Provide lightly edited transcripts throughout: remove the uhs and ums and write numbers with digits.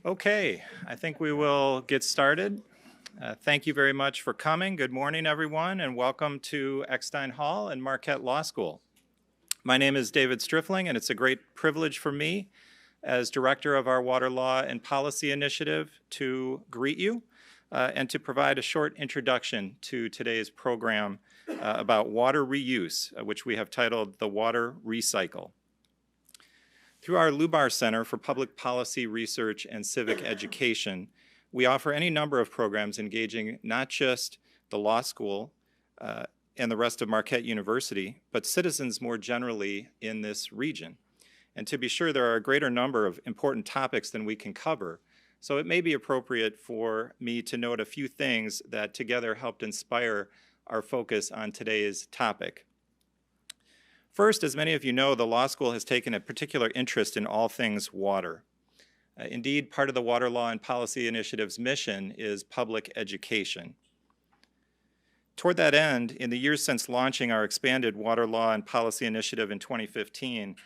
Okay, I think we will get started. Thank you very much for coming. Good morning, everyone, and welcome to Eckstein Hall and Marquette Law School. My name is David Striffling, and it's a great privilege for me as director of our Water Law and Policy Initiative to greet you and to provide a short introduction to today's program about water reuse, which we have titled The Water ReCycle. Through our Lubar Center for Public Policy Research and Civic Education, we offer any number of programs engaging not just the law school and the rest of Marquette University, but citizens more generally in this region. And to be sure, there are a greater number of important topics than we can cover, so it may be appropriate for me to note a few things that together helped inspire our focus on today's topic. First, as many of you know, the law school has taken a particular interest in all things water. Indeed, part of the Water Law and Policy Initiative's mission is public education. Toward that end, in the years since launching our expanded Water Law and Policy Initiative in 2015,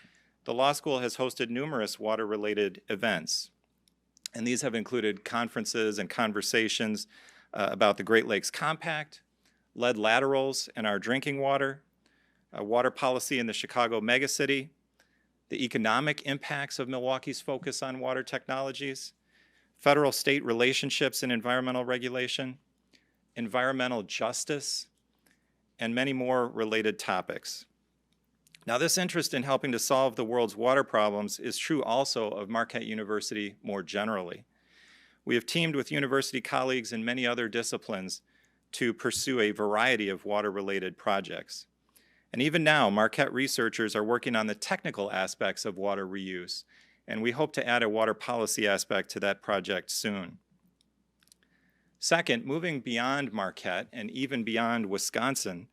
the law school has hosted numerous water-related events. And these have included conferences and conversations about the Great Lakes Compact, lead laterals and our drinking water, water policy in the Chicago megacity, the economic impacts of Milwaukee's focus on water technologies, federal-state relationships and environmental regulation, environmental justice, and many more related topics. Now, this interest in helping to solve the world's water problems is true also of Marquette University more generally. We have teamed with university colleagues in many other disciplines to pursue a variety of water-related projects. And even now, Marquette researchers are working on the technical aspects of water reuse, and we hope to add a water policy aspect to that project soon. Second, moving beyond Marquette and even beyond Wisconsin,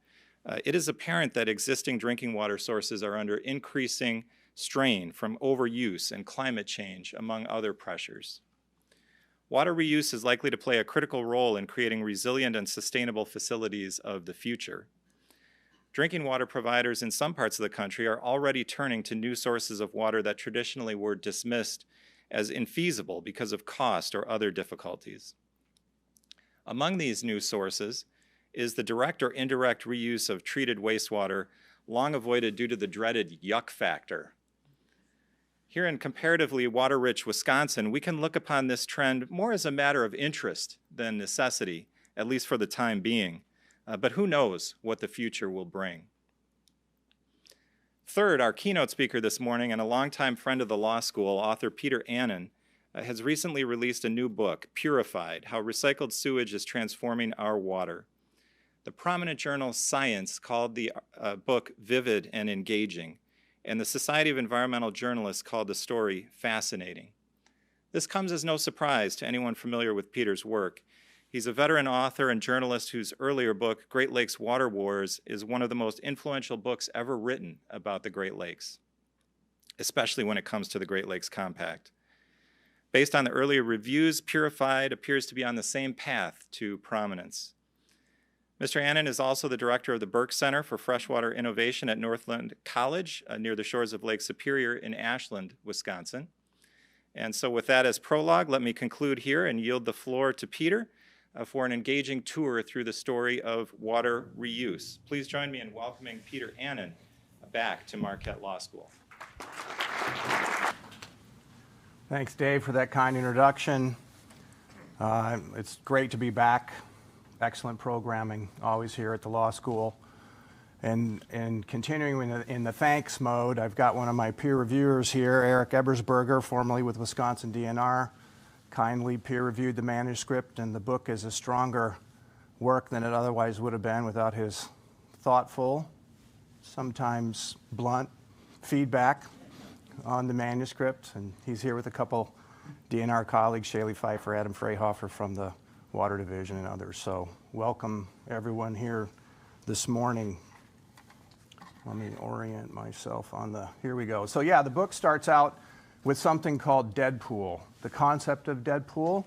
it is apparent that existing drinking water sources are under increasing strain from overuse and climate change, among other pressures. Water reuse is likely to play a critical role in creating resilient and sustainable facilities of the future. Drinking water providers in some parts of the country are already turning to new sources of water that traditionally were dismissed as infeasible because of cost or other difficulties. Among these new sources is the direct or indirect reuse of treated wastewater, long avoided due to the dreaded yuck factor. Here in comparatively water-rich Wisconsin, we can look upon this trend more as a matter of interest than necessity, at least for the time being. But who knows what the future will bring. Third, our keynote speaker this morning and a longtime friend of the law school, author Peter Annan, has recently released a new book, Purified: How Recycled Sewage is Transforming Our Water. The prominent journal Science called the book vivid and engaging, and the Society of Environmental Journalists called the story fascinating. This comes as no surprise to anyone familiar with Peter's work. He's a veteran author and journalist whose earlier book, Great Lakes Water Wars, is one of the most influential books ever written about the Great Lakes, especially when it comes to the Great Lakes Compact. Based on the earlier reviews, Purified appears to be on the same path to prominence. Mr. Annan is also the director of the Burke Center for Freshwater Innovation at Northland College near the shores of Lake Superior in Ashland, Wisconsin. And so with that as prologue, let me conclude here and yield the floor to Peter for an engaging tour through the story of water reuse. Please join me in welcoming Peter Annan back to Marquette Law School. Thanks, Dave, for that kind introduction. It's great to be back. Excellent programming, always here at the law school. And continuing in the thanks mode, I've got one of my peer reviewers here, Eric Ebersberger, formerly with Wisconsin DNR, kindly peer-reviewed the manuscript, and the book is a stronger work than it otherwise would have been without his thoughtful, sometimes blunt feedback on the manuscript. And he's here with a couple DNR colleagues, Shaylee Pfeiffer, Adam Freyhofer from the Water Division, and others. So welcome everyone here this morning. Let me orient myself on here we go. So yeah, the book starts out with something called Deadpool, the concept of Deadpool.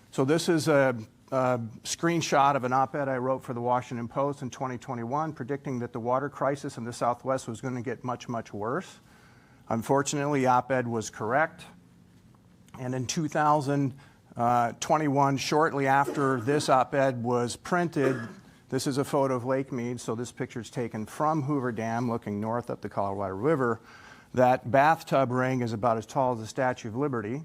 So this is a screenshot of an op-ed I wrote for the Washington Post in 2021, predicting that the water crisis in the Southwest was going to get much, much worse. Unfortunately, the op-ed was correct. And in 2021, shortly after this op-ed was printed, this is a photo of Lake Mead. So this picture is taken from Hoover Dam looking north up the Colorado River. That bathtub ring is about as tall as the Statue of Liberty.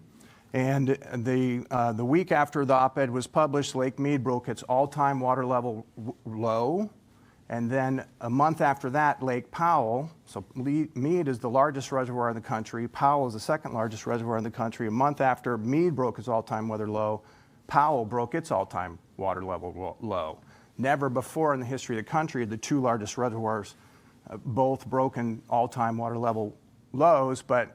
And the week after the op-ed was published, Lake Mead broke its all-time water level low. And then a month after that, Lake Powell, so Mead is the largest reservoir in the country, Powell is the second largest reservoir in the country. A month after Mead broke its all-time weather low, Powell broke its all-time water level low. Never before in the history of the country had the two largest reservoirs both broken all-time water level lows, but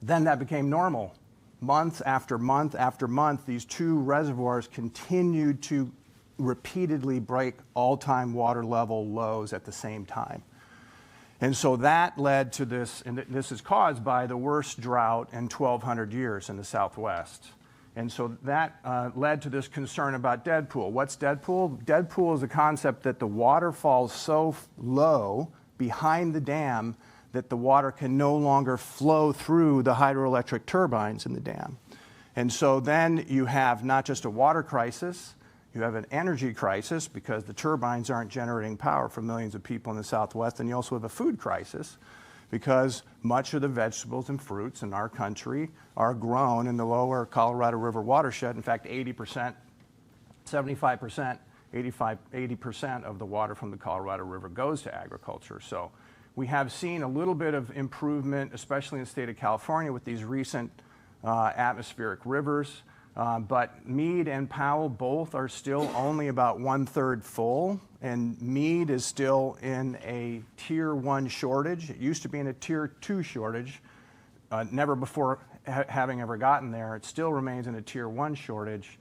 then that became normal. Month after month after month, these two reservoirs continued to repeatedly break all-time water level lows at the same time. And so that led to this, and this is caused by the worst drought in 1,200 years in the Southwest. And so that led to this concern about dead pool. What's dead pool? Dead pool is the concept that the water falls so low behind the dam that the water can no longer flow through the hydroelectric turbines in the dam. And so then you have not just a water crisis, you have an energy crisis because the turbines aren't generating power for millions of people in the Southwest, and you also have a food crisis because much of the vegetables and fruits in our country are grown in the lower Colorado River watershed. In fact, 80%, 75%, 80% of the water from the Colorado River goes to agriculture. So we have seen a little bit of improvement, especially in the state of California with these recent atmospheric rivers. But Mead and Powell both are still only about 1/3 full, and Mead is still in a Tier 1 shortage. It used to be in a Tier 2 shortage, never before having ever gotten there. It still remains in a Tier 1 shortage.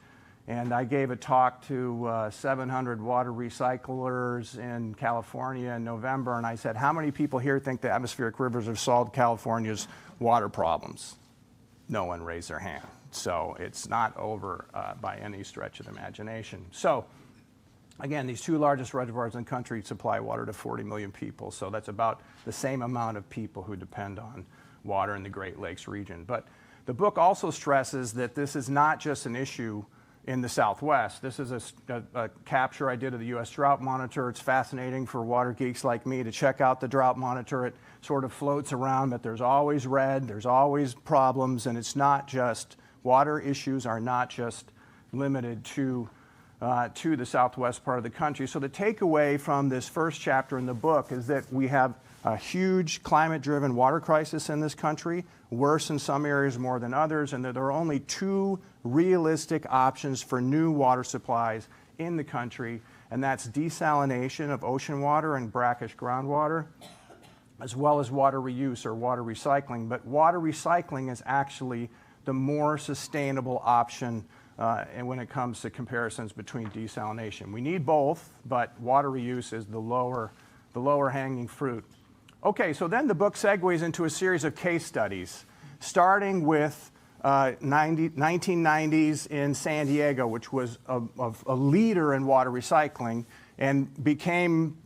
And I gave a talk to 700 water recyclers in California in November, and I said, how many people here think the atmospheric rivers have solved California's water problems? No one raised their hand. So it's not over by any stretch of the imagination. So again, these two largest reservoirs in the country supply water to 40 million people. So that's about the same amount of people who depend on water in the Great Lakes region. But the book also stresses that this is not just an issue in the Southwest. This is a capture I did of the U.S. Drought Monitor. It's fascinating for water geeks like me to check out the Drought Monitor. It sort of floats around, but there's always red, there's always problems, and it's not just, water issues are not just limited to the Southwest part of the country. So the takeaway from this first chapter in the book is that we have a huge climate-driven water crisis in this country, worse in some areas more than others, and that there are only two realistic options for new water supplies in the country, and that's desalination of ocean water and brackish groundwater, as well as water reuse or water recycling. But water recycling is actually the more sustainable option and when it comes to comparisons between desalination. We need both, but water reuse is the lower hanging fruit. Okay, so then the book segues into a series of case studies, starting with 1990s in San Diego, which was a leader in water recycling and became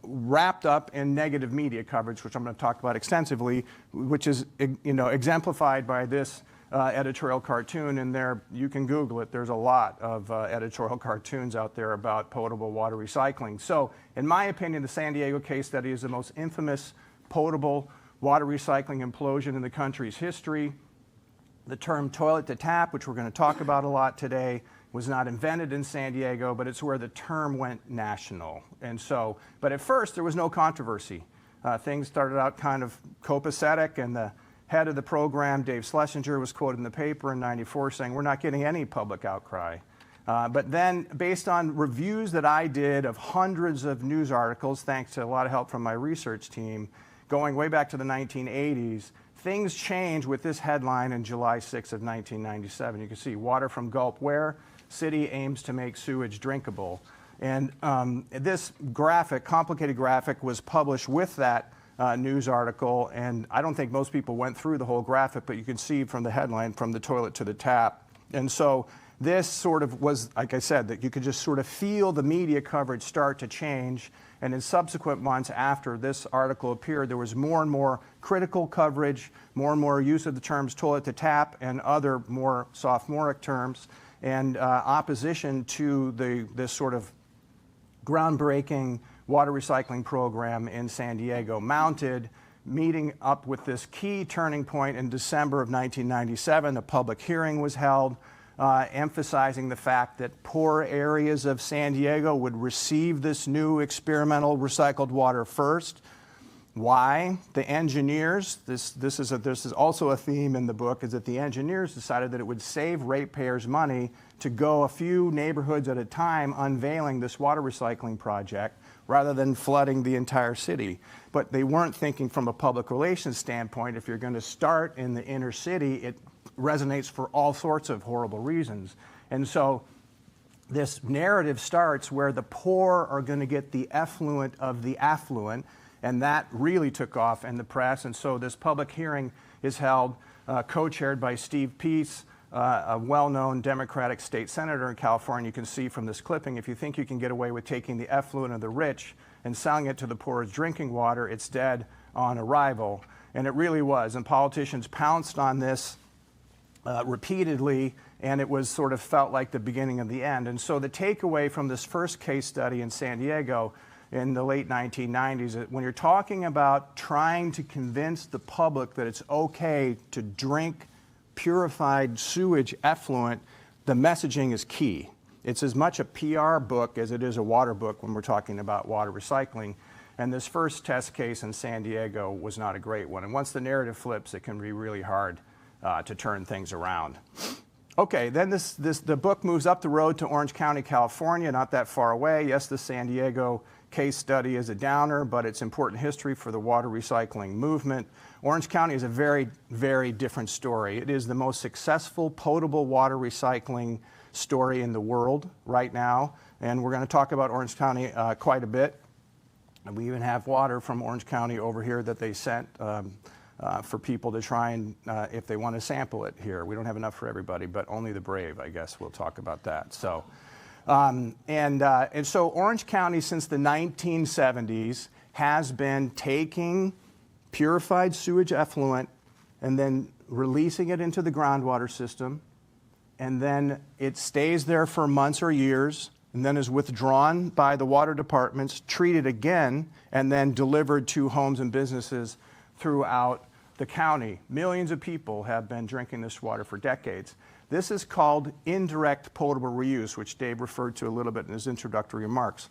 wrapped up in negative media coverage, which I'm going to talk about extensively, which is exemplified by this editorial cartoon. And there, you can Google it. There's a lot of editorial cartoons out there about potable water recycling. So, in my opinion, the San Diego case study is the most infamous potable water recycling implosion in the country's history. The term toilet to tap, which we're going to talk about a lot today, was not invented in San Diego, but it's where the term went national. And so, but at first there was no controversy. Things started out kind of copacetic, and the head of the program, Dave Schlesinger, was quoted in the paper in '94 saying, we're not getting any public outcry. But then, based on reviews that I did of hundreds of news articles, thanks to a lot of help from my research team, going way back to the 1980s, things changed with this headline in July 6 of 1997. You can see, water from Gulp where? City aims to make sewage drinkable. And this graphic, complicated graphic, was published with that news article, and I don't think most people went through the whole graphic, but you can see from the headline, from the toilet to the tap. And so this sort of was, like I said, that you could just sort of feel the media coverage start to change. And in subsequent months after this article appeared, there was more and more critical coverage, more and more use of the terms toilet to tap and other more sophomoric terms, and opposition to this sort of groundbreaking water recycling program in San Diego, mounted, meeting up with this key turning point in December of 1997. A public hearing was held, emphasizing the fact that poor areas of San Diego would receive this new experimental recycled water first. Why? The engineers, this is also a theme in the book, is that the engineers decided that it would save ratepayers money to go a few neighborhoods at a time unveiling this water recycling project rather than flooding the entire city. But they weren't thinking from a public relations standpoint. If you're going to start in the inner city, it resonates for all sorts of horrible reasons. And so this narrative starts where the poor are going to get the effluent of the affluent, and that really took off in the press. And so this public hearing is held, co-chaired by Steve Peace, a well-known Democratic state senator in California. You can see from this clipping, if you think you can get away with taking the effluent of the rich and selling it to the poor as drinking water, it's dead on arrival. And it really was. And politicians pounced on this repeatedly, and it was sort of felt like the beginning of the end. And so the takeaway from this first case study in San Diego in the late 1990s, that when you're talking about trying to convince the public that it's okay to drink purified sewage effluent, the messaging is key. It's as much a PR book as it is a water book when we're talking about water recycling. And this first test case in San Diego was not a great one. And once the narrative flips, it can be really hard to turn things around. Okay, then the book moves up the road to Orange County, California, not that far away. Yes, the San Diego case study is a downer, but it's important history for the water recycling movement. Orange County is a very, very different story. It is the most successful potable water recycling story in the world right now, and we're going to talk about Orange County quite a bit. And we even have water from Orange County over here that they sent for people to try and, if they want to sample it here. We don't have enough for everybody, but only the brave, I guess. We'll talk about that. So, and so Orange County, since the 1970s, has been taking purified sewage effluent and then releasing it into the groundwater system, and then it stays there for months or years, and then is withdrawn by the water departments, treated again, and then delivered to homes and businesses throughout the county. Millions of people have been drinking this water for decades. This is called indirect potable reuse, which Dave referred to a little bit in his introductory remarks.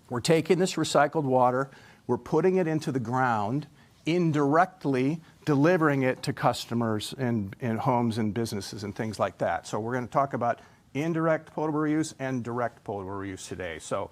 We're taking this recycled water, we're putting it into the ground, indirectly delivering it to customers in homes and businesses and things like that. So we're going to talk about indirect potable reuse and direct potable reuse today. So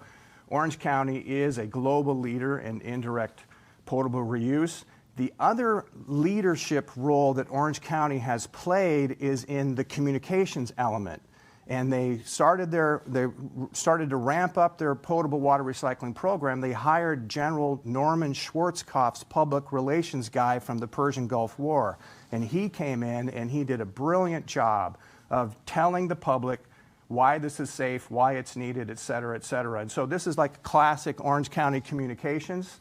Orange County is a global leader in indirect potable reuse. The other leadership role that Orange County has played is in the communications element. And they started to ramp up their potable water recycling program. They hired General Norman Schwarzkopf's public relations guy from the Persian Gulf War. And he came in and he did a brilliant job of telling the public why this is safe, why it's needed, et cetera, et cetera. And so this is like classic Orange County communications.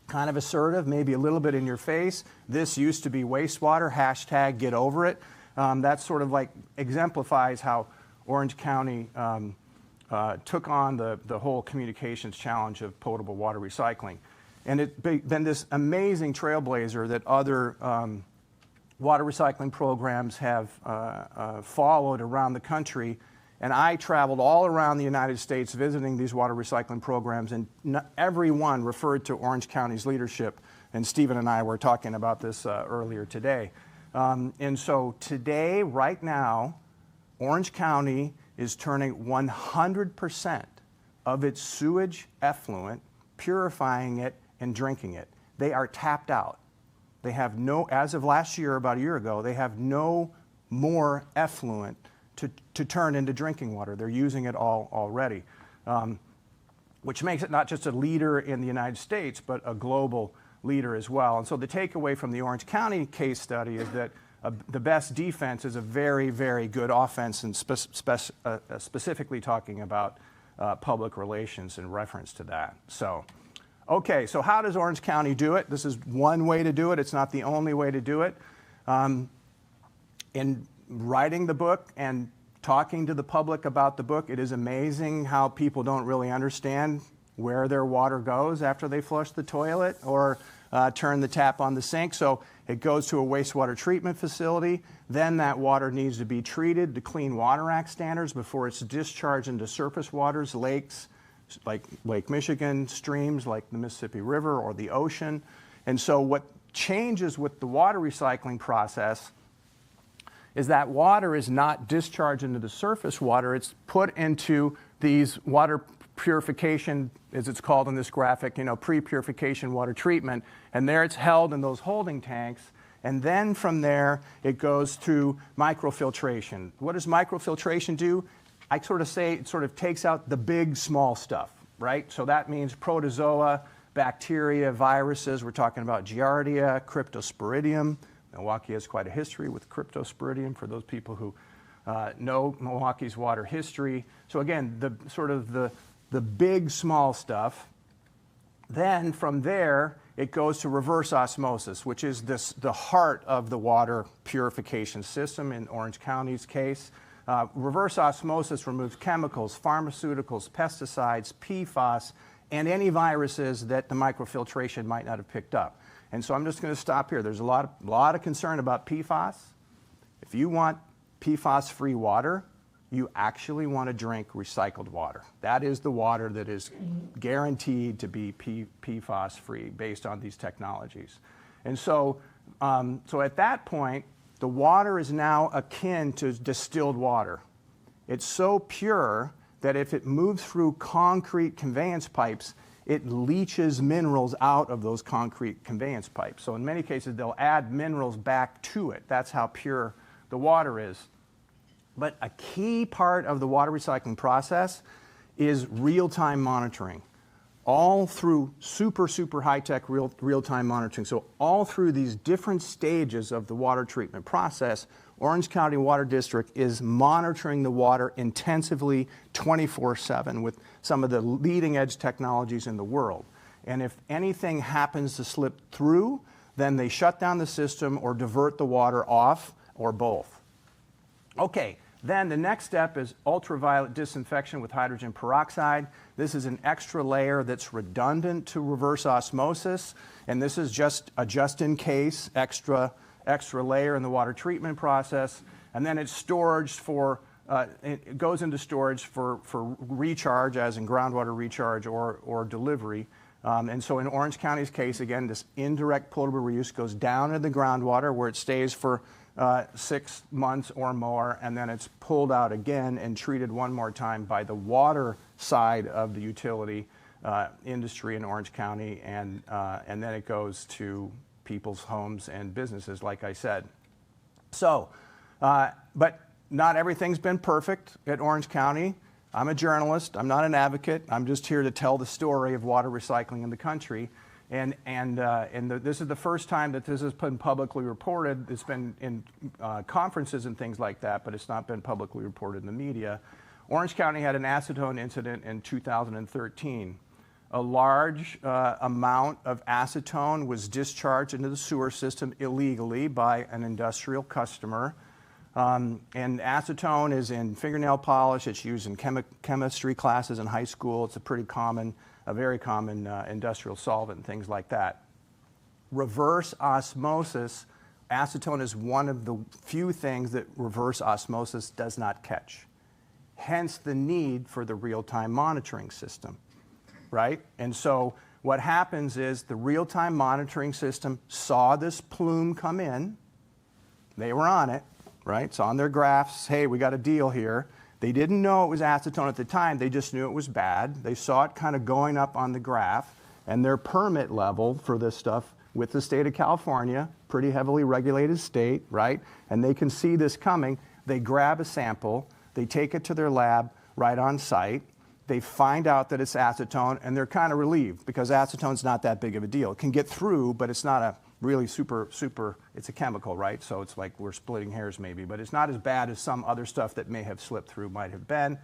Kind of assertive, maybe a little bit in your face. This used to be wastewater, hashtag get over it. That sort of like exemplifies how Orange County took on the whole communications challenge of potable water recycling. And it's been this amazing trailblazer that other water recycling programs have followed around the country. And I traveled all around the United States visiting these water recycling programs, and everyone referred to Orange County's leadership. And Stephen and I were talking about this earlier today. And so today, right now, Orange County is turning 100% of its sewage effluent, purifying it, and drinking it. They are tapped out. They have no, as of last year, about a year ago, they have no more effluent to turn into drinking water. They're using it all already, which makes it not just a leader in the United States, but a global leader as well. And so the takeaway from the Orange County case study is that the best defense is a very, very good offense, and specifically talking about public relations in reference to that. So, okay, so how does Orange County do it? This is one way to do it. It's not the only way to do it. In writing the book and talking to the public about the book, it is amazing how people don't really understand where their water goes after they flush the toilet or turn the tap on the sink. So it goes to a wastewater treatment facility. Then that water needs to be treated to Clean Water Act standards before it's discharged into surface waters, lakes like Lake Michigan, streams like the Mississippi River or the ocean. And so what changes with the water recycling process is that water is not discharged into the surface water. It's put into these water purification, as it's called in this graphic, pre-purification water treatment. And there it's held in those holding tanks. And then from there, it goes through microfiltration. What does microfiltration do? I sort of say it sort of takes out the big, small stuff, right? So that means protozoa, bacteria, viruses. We're talking about Giardia, Cryptosporidium. Milwaukee has quite a history with Cryptosporidium for those people who know Milwaukee's water history. So again, the big, small stuff. Then from there, it goes to reverse osmosis, which is the heart of the water purification system in Orange County's case. Reverse osmosis removes chemicals, pharmaceuticals, pesticides, PFAS, and any viruses that the microfiltration might not have picked up. And so I'm just going to stop here. There's a lot of concern about PFAS. If you want PFAS-free water, you actually want to drink recycled water. That is the water that is guaranteed to be PFAS-free based on these technologies. And so, so at that point, the water is now akin to distilled water. It's so pure that if it moves through concrete conveyance pipes, it leaches minerals out of those concrete conveyance pipes. So in many cases, they'll add minerals back to it. That's how pure the water is. But a key part of the water recycling process is real-time monitoring. All through super high-tech real-time monitoring. So all through these different stages of the water treatment process, Orange County Water District is monitoring the water intensively 24/7 with some of the leading-edge technologies in the world. And if anything happens to slip through, then they shut down the system or divert the water off, or both. Okay, then the next step is ultraviolet disinfection with hydrogen peroxide. This is an extra layer that's redundant to reverse osmosis, and this is just a just-in-case extra layer in the water treatment process. And then it's storage for, it goes into storage for recharge, as in groundwater recharge or delivery. And so in Orange County's case, again, this indirect potable reuse goes down into the groundwater where it stays for 6 months or more, and then it's pulled out again and treated one more time by the water side of the utility industry in Orange County, and then it goes to people's homes and businesses, like I said. So, but not everything's been perfect at Orange County. I'm a journalist. I'm not an advocate. I'm just here to tell the story of water recycling in the country. And this is the first time that this has been publicly reported. It's been in conferences and things like that, but it's not been publicly reported in the media. Orange County had an acetone incident in 2013. A large amount of acetone was discharged into the sewer system illegally by an industrial customer. And acetone is in fingernail polish. It's used in chemistry classes in high school. It's a very common industrial solvent and things like that. Reverse osmosis, acetone is one of the few things that reverse osmosis does not catch. Hence the need for the real-time monitoring system, right? And so what happens is the real-time monitoring system saw this plume come in. They were on it, right? It's on their graphs. Hey, we got a deal here. They didn't know it was acetone at the time. They just knew it was bad. They saw it kind of going up on the graph, and their permit level for this stuff with the state of California, pretty heavily regulated state, right? And they can see this coming. They grab a sample. They take it to their lab right on site. They find out that it's acetone, and they're kind of relieved because acetone's not that big of a deal. It can get through, but it's not really super, it's a chemical, right? So it's like we're splitting hairs maybe, but it's not as bad as some other stuff that may have slipped through might have been.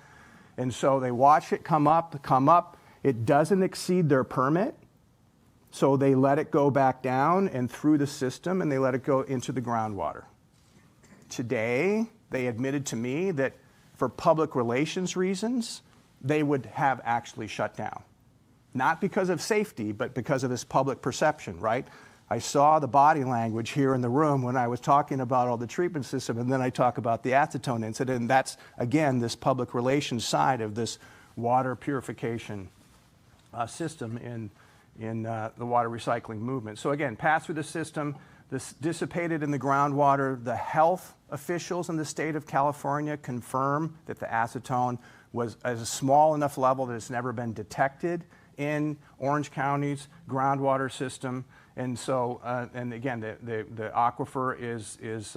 And so they watch it come up. It doesn't exceed their permit. So they let it go back down and through the system, and they let it go into the groundwater. Today, they admitted to me that for public relations reasons, they would have actually shut down. Not because of safety, but because of this public perception, right? I saw the body language here in the room when I was talking about all the treatment system, and then I talk about the acetone incident, and that's, again, this public relations side of this water purification system in the water recycling movement. So again, passed through the system, this dissipated in the groundwater. The health officials in the state of California confirm that the acetone was at a small enough level that it's never been detected in Orange County's groundwater system. And so, and again, the aquifer is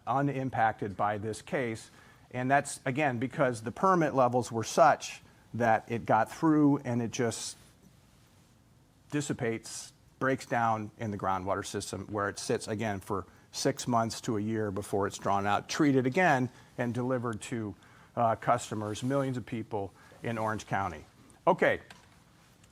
unimpacted by this case. And that's, again, because the permit levels were such that it got through and it just dissipates, breaks down in the groundwater system where it sits again for 6 months to a year before it's drawn out, treated again, and delivered to customers, millions of people in Orange County. Okay,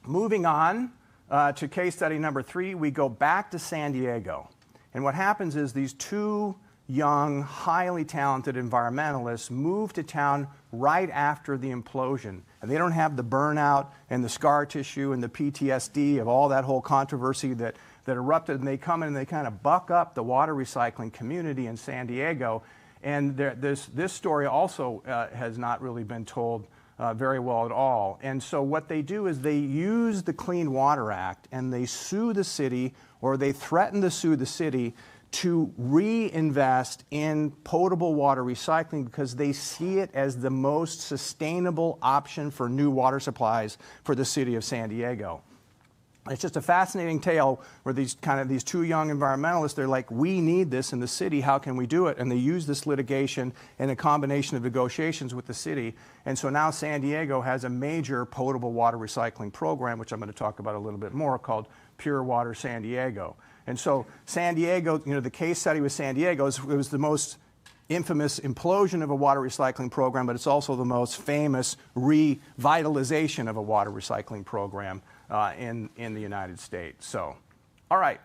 moving on to case study number 3, we go back to San Diego. And what happens is these 2 young, highly talented environmentalists move to town right after the implosion. And they don't have the burnout and the scar tissue and the PTSD of all that whole controversy that erupted. And they come in and they kind of buck up the water recycling community in San Diego. And this story also has not really been told very well at all. And so what they do is they use the Clean Water Act and they sue the city, or they threaten to sue the city to reinvest in potable water recycling because they see it as the most sustainable option for new water supplies for the city of San Diego. It's just a fascinating tale where these 2 young environmentalists, they're like, we need this in the city, how can we do it? And they use this litigation and a combination of negotiations with the city. And so now San Diego has a major potable water recycling program, which I'm going to talk about a little bit more, called Pure Water San Diego. And so San Diego, the case study with San Diego, it was the most infamous implosion of a water recycling program, but it's also the most famous revitalization of a water recycling program in the United States. So, all right,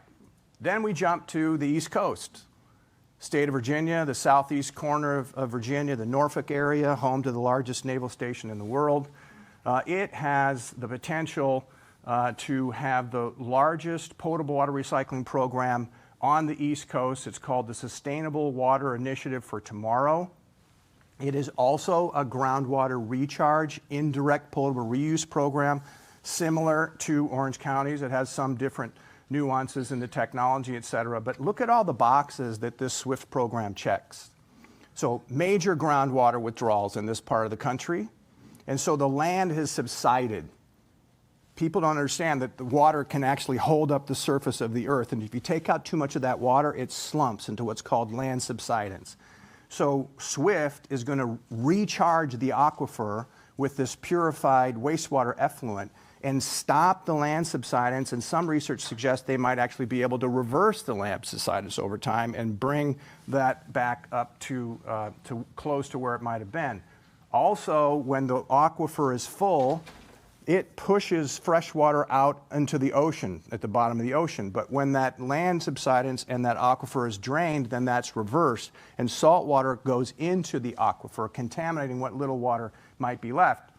then we jump to the East Coast. State of Virginia, the southeast corner of Virginia, the Norfolk area, home to the largest naval station in the world. It has the potential to have the largest potable water recycling program on the East Coast. It's called the Sustainable Water Initiative for Tomorrow. It is also a groundwater recharge, indirect potable reuse program, similar to Orange County's. It has some different nuances in the technology, et cetera. But look at all the boxes that this SWIFT program checks. So major groundwater withdrawals in this part of the country. And so the land has subsided. People don't understand that the water can actually hold up the surface of the earth. And if you take out too much of that water, it slumps into what's called land subsidence. So SWIFT is going to recharge the aquifer with this purified wastewater effluent and stop the land subsidence. And some research suggests they might actually be able to reverse the land subsidence over time and bring that back up to close to where it might have been. Also, when the aquifer is full, it pushes fresh water out into the ocean, at the bottom of the ocean. But when that land subsidence and that aquifer is drained, then that's reversed. And salt water goes into the aquifer, contaminating what little water might be left.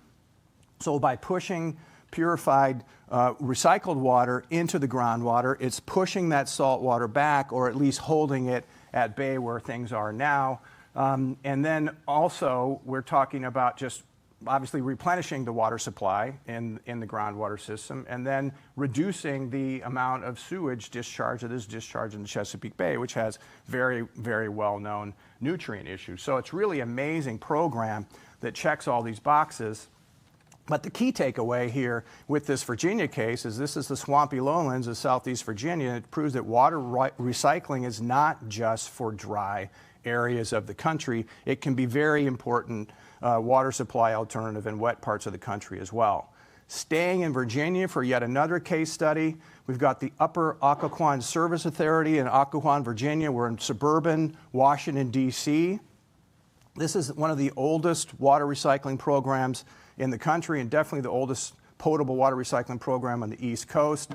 So by pushing purified, recycled water into the groundwater, it's pushing that salt water back, or at least holding it at bay where things are now. And then also, we're talking about just obviously replenishing the water supply in the groundwater system, and then reducing the amount of sewage discharge that is discharged in the Chesapeake Bay, which has very, very well-known nutrient issues. So it's really an amazing program that checks all these boxes. But the key takeaway here with this Virginia case is this is the swampy lowlands of Southeast Virginia, and it proves that water recycling is not just for dry areas of the country. It can be very important water supply alternative in wet parts of the country as well. Staying in Virginia for yet another case study, we've got the Upper Occoquan Service Authority in Occoquan, Virginia. We're in suburban Washington, D.C. This is one of the oldest water recycling programs in the country and definitely the oldest potable water recycling program on the East Coast.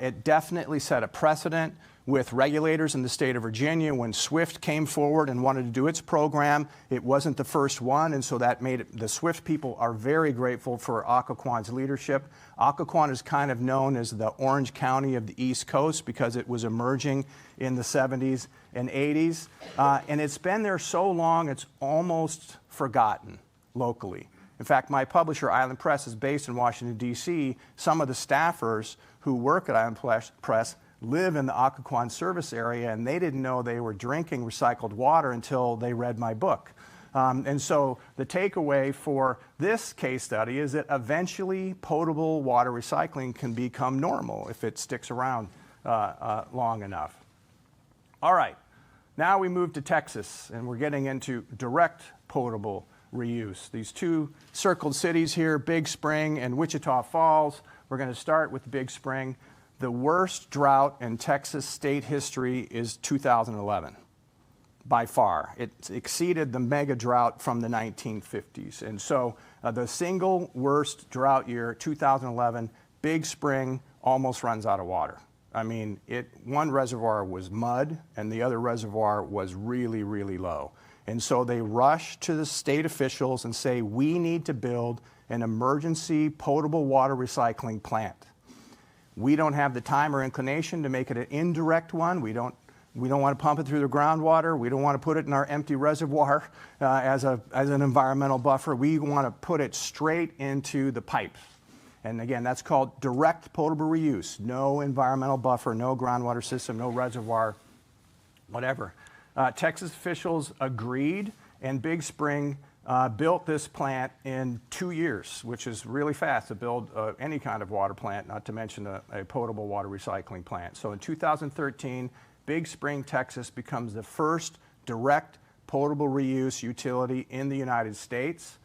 It definitely set a precedent with regulators in the state of Virginia. When SWIFT came forward and wanted to do its program, it wasn't the first one, and so that made it, the SWIFT people are very grateful for Occoquan's leadership. Occoquan is kind of known as the Orange County of the East Coast because it was emerging in the 70s and 80s, and it's been there so long it's almost forgotten locally. In fact, my publisher, Island Press, is based in Washington, D.C. Some of the staffers who work at Island Press live in the Occoquan service area, and they didn't know they were drinking recycled water until they read my book. And so the takeaway for this case study is that eventually potable water recycling can become normal if it sticks around long enough. All right, now we move to Texas, and we're getting into direct potable reuse. These two circled cities here, Big Spring and Wichita Falls. We're going to start with Big Spring. The worst drought in Texas state history is 2011, by far. It exceeded the mega drought from the 1950s. And so the single worst drought year, 2011, Big Spring almost runs out of water. I mean, one reservoir was mud and the other reservoir was really, really low. And so they rush to the state officials and say, we need to build an emergency potable water recycling plant. We don't have the time or inclination to make it an indirect one. We don't want to pump it through the groundwater. We don't want to put it in our empty reservoir as an environmental buffer. We want to put it straight into the pipe. And again, that's called direct potable reuse. No environmental buffer, no groundwater system, no reservoir, whatever. Texas officials agreed, and Big Spring built this plant in 2 years, which is really fast to build any kind of water plant, not to mention a potable water recycling plant. So in 2013, Big Spring, Texas becomes the first direct potable reuse utility in the United States.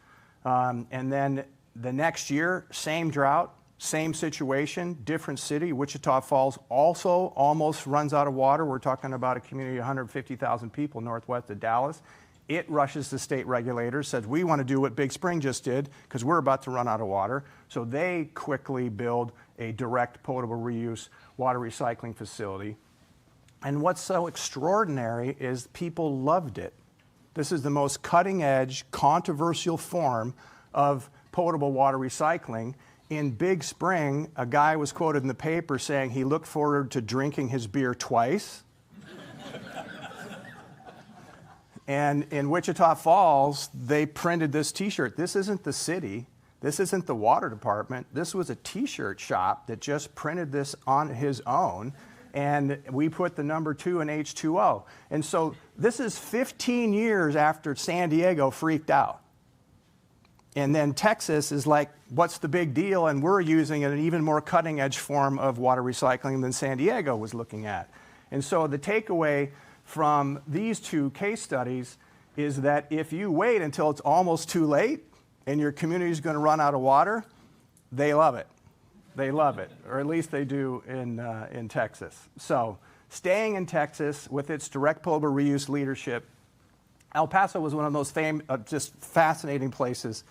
And then the next year, same drought, same situation, different city. Wichita Falls also almost runs out of water. We're talking about a community of 150,000 people northwest of Dallas. It rushes to state regulators, says, we want to do what Big Spring just did because we're about to run out of water. So they quickly build a direct potable reuse water recycling facility. And what's so extraordinary is people loved it. This is the most cutting edge, controversial form of potable water recycling. In Big Spring, a guy was quoted in the paper saying he looked forward to drinking his beer twice. And in Wichita Falls, they printed this t-shirt. This isn't the city. This isn't the water department. This was a t-shirt shop that just printed this on his own. And we put the number 2 in H2O. And so this is 15 years after San Diego freaked out. And then Texas is like, what's the big deal? And we're using an even more cutting edge form of water recycling than San Diego was looking at. And so the takeaway from these two case studies is that if you wait until it's almost too late and your community is going to run out of water, they love it. They love it, or at least they do in Texas. So staying in Texas with its direct potable reuse leadership, El Paso was one of those just fascinating places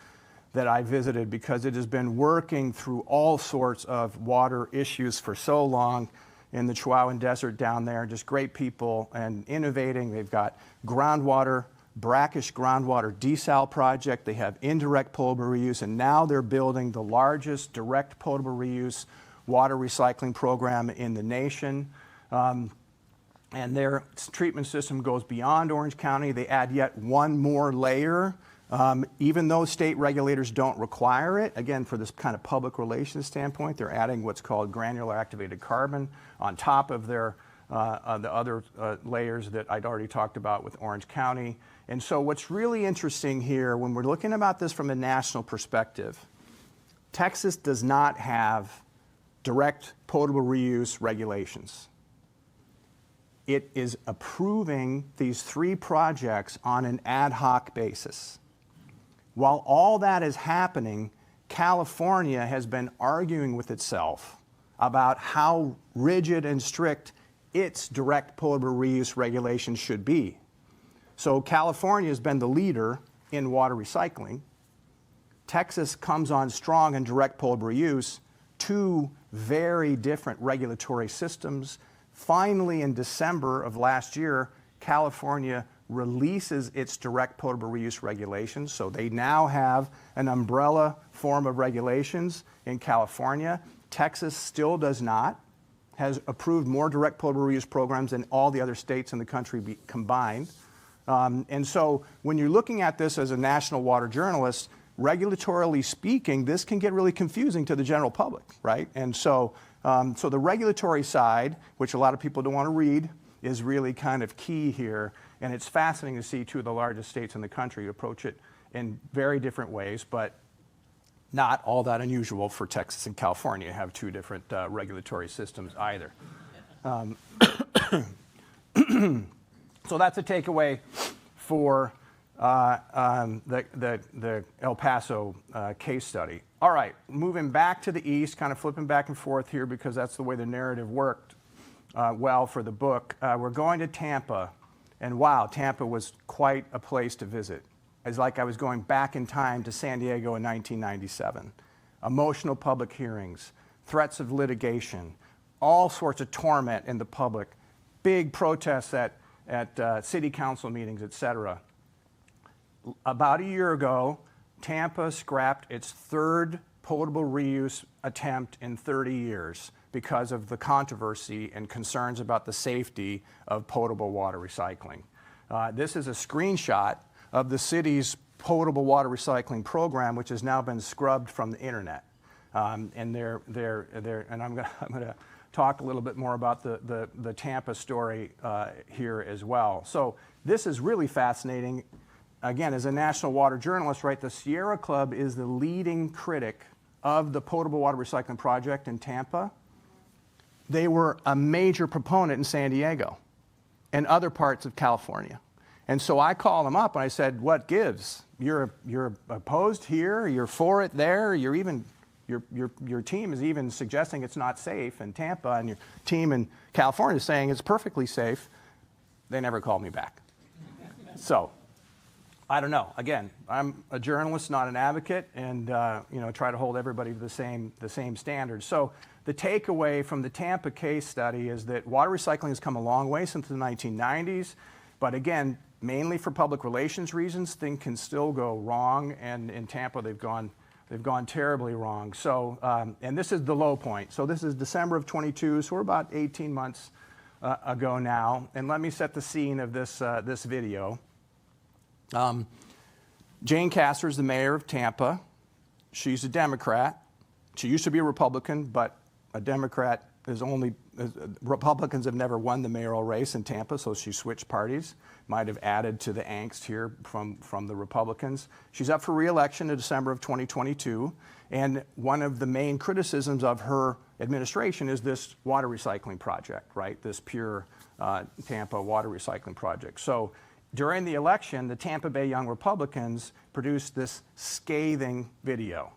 that I visited because it has been working through all sorts of water issues for so long in the Chihuahuan Desert down there. Just great people and innovating. They've got groundwater, brackish groundwater desal project. They have indirect potable reuse, and now they're building the largest direct potable reuse water recycling program in the nation. And their treatment system goes beyond Orange County. They add yet one more layer, even though state regulators don't require it. Again, for this kind of public relations standpoint, they're adding what's called granular activated carbon on top of their the other layers that I'd already talked about with Orange County. And so what's really interesting here, when we're looking about this from a national perspective, Texas does not have direct potable reuse regulations. It is approving these 3 projects on an ad hoc basis. While all that is happening, California has been arguing with itself about how rigid and strict its direct potable reuse regulations should be. So California has been the leader in water recycling. Texas comes on strong in direct potable reuse, two very different regulatory systems. Finally, in December of last year, California releases its direct potable reuse regulations. So they now have an umbrella form of regulations in California. Texas still does not, has approved more direct potable reuse programs than all the other states in the country combined. And so when you're looking at this as a national water journalist, regulatorily speaking, this can get really confusing to the general public, right? And so, so the regulatory side, which a lot of people don't want to read, is really kind of key here. And it's fascinating to see two of the largest states in the country approach it in very different ways, but not all that unusual for Texas and California to have two different regulatory systems either. So that's a takeaway for the El Paso case study. All right, moving back to the east, kind of flipping back and forth here because that's the way the narrative worked well for the book. We're going to Tampa, and wow, Tampa was quite a place to visit. It's like I was going back in time to San Diego in 1997. Emotional public hearings, threats of litigation, all sorts of torment in the public, big protests at city council meetings, et cetera. About a year ago, Tampa scrapped its third potable reuse attempt in 30 years because of the controversy and concerns about the safety of potable water recycling. This is a screenshot of the city's potable water recycling program, which has now been scrubbed from the internet. And I'm going to talk a little bit more about the Tampa story here as well. So this is really fascinating. Again, as a national water journalist, right, the Sierra Club is the leading critic of the potable water recycling project in Tampa. They were a major proponent in San Diego and other parts of California. And so I called them up and I said, what gives? You're opposed here, you're for it there, you're even, your team is even suggesting it's not safe in Tampa, and your team in California is saying it's perfectly safe. They never called me back. So, I don't know. Again, I'm a journalist, not an advocate, and try to hold everybody to the same standards. So the takeaway from the Tampa case study is that water recycling has come a long way since the 1990s, but again, mainly for public relations reasons, things can still go wrong, and in Tampa they've gone terribly wrong. So, and this is the low point. So this is December of 22, so we're about 18 months ago now, and let me set the scene of this video. Jane Castor is the mayor of Tampa. She's a Democrat. She used to be a Republican, but a Democrat Republicans have never won the mayoral race in Tampa, so she switched parties. Might have added to the angst here from the Republicans. She's up for re-election in December of 2022, and one of the main criticisms of her administration is this water recycling project, right? This pure Tampa water recycling project. So during the election, the Tampa Bay Young Republicans produced this scathing video.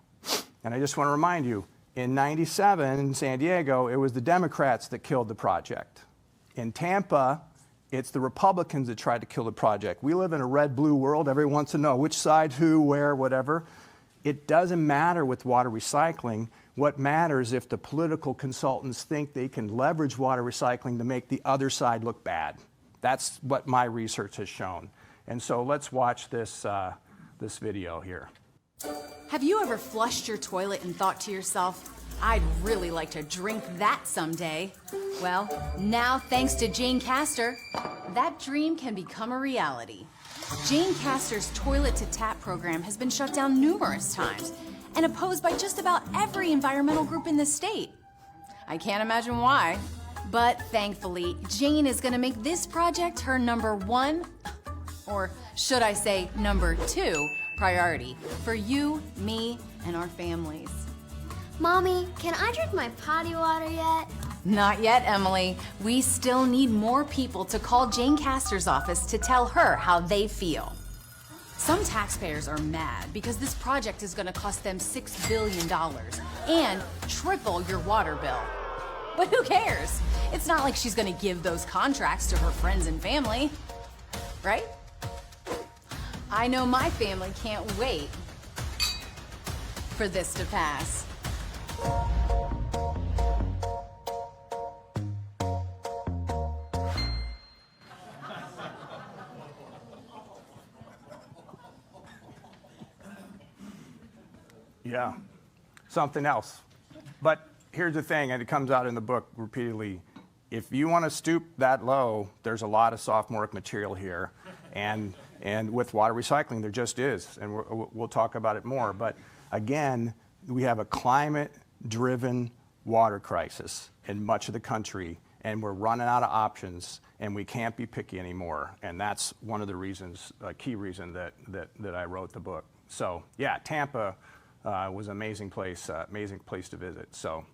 And I just want to remind you, in '97 in San Diego, it was the Democrats that killed the project. In Tampa, it's the Republicans that tried to kill the project. We live in a red-blue world. Everyone wants to know which side, who, where, whatever. It doesn't matter with water recycling. What matters if the political consultants think they can leverage water recycling to make the other side look bad. That's what my research has shown. And so let's watch this video here. Have you ever flushed your toilet and thought to yourself, I'd really like to drink that someday? Well, now thanks to Jane Castor, that dream can become a reality. Jane Castor's Toilet to Tap program has been shut down numerous times and opposed by just about every environmental group in the state. I can't imagine why. But thankfully, Jane is going to make this project her #1, or should I say #2, priority for you, me, and our families. Mommy, can I drink my potty water yet? Not yet, Emily. We still need more people to call Jane Castor's office to tell her how they feel. Some taxpayers are mad because this project is going to cost them $6 billion and triple your water bill. But who cares? It's not like she's going to give those contracts to her friends and family, right? I know my family can't wait for this to pass. Yeah, something else. But here's the thing, and it comes out in the book repeatedly. If you want to stoop that low, there's a lot of sophomoric material here. And with water recycling, there just is. And we'll talk about it more. But again, we have a climate-driven water crisis in much of the country. And we're running out of options. And we can't be picky anymore. And that's one of the reasons, a key reason that I wrote the book. So yeah, Tampa was an amazing place to visit. So,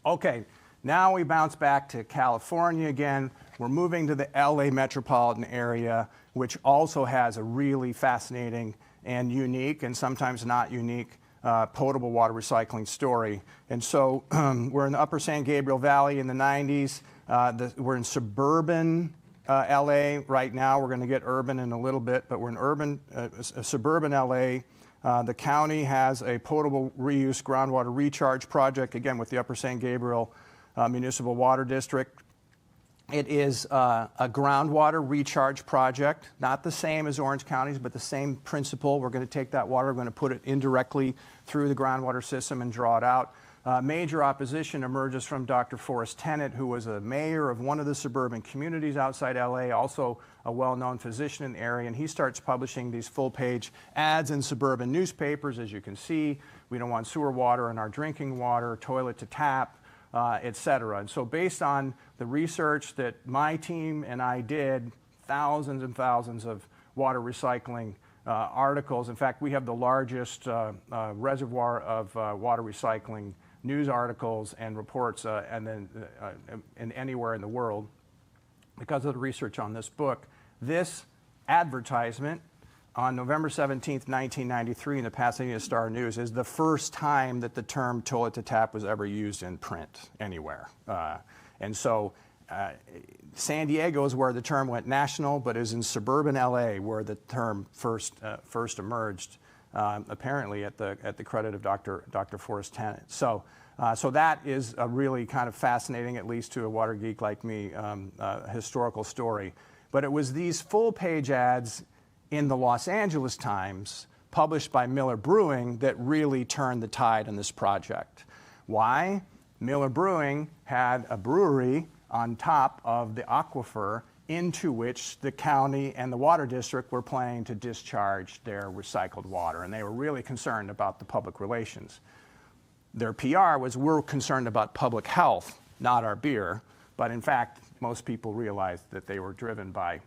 okay, now we bounce back to California again. We're moving to the LA metropolitan area, which also has a really fascinating and unique, and sometimes not unique, potable water recycling story. And so we're in the Upper San Gabriel Valley in the 90s. We're in suburban LA right now. We're going to get urban in a little bit, but we're in suburban LA. The county has a potable reuse groundwater recharge project, again with the Upper San Gabriel Municipal Water District. It is a groundwater recharge project, not the same as Orange County's, but the same principle. We're going to take that water, we're going to put it indirectly through the groundwater system and draw it out. Major opposition emerges from Dr. Forrest Tennant, who was a mayor of one of the suburban communities outside LA, also a well-known physician in the area, and he starts publishing these full-page ads in suburban newspapers. As you can see, we don't want sewer water in our drinking water, toilet to tap, et cetera. And so based on the research that my team and I did, thousands and thousands of water recycling articles. In fact, we have the largest reservoir of water recycling news articles and reports in anywhere in the world because of the research on this book. This advertisement on November 17th, 1993 in the Pasadena Star-News is the first time that the term toilet to tap was ever used in print anywhere. And so San Diego is where the term went national, but is in suburban LA where the term first emerged, apparently at the credit of Dr. Forrest Tennant. So that is a really kind of fascinating, at least to a water geek like me, historical story. But it was these full-page ads in the Los Angeles Times, published by Miller Brewing, that really turned the tide on this project. Why? Miller Brewing had a brewery on top of the aquifer into which the county and the water district were planning to discharge their recycled water, and they were really concerned about the public relations. Their PR was, we're concerned about public health, not our beer, but in fact, most people realized that they were driven by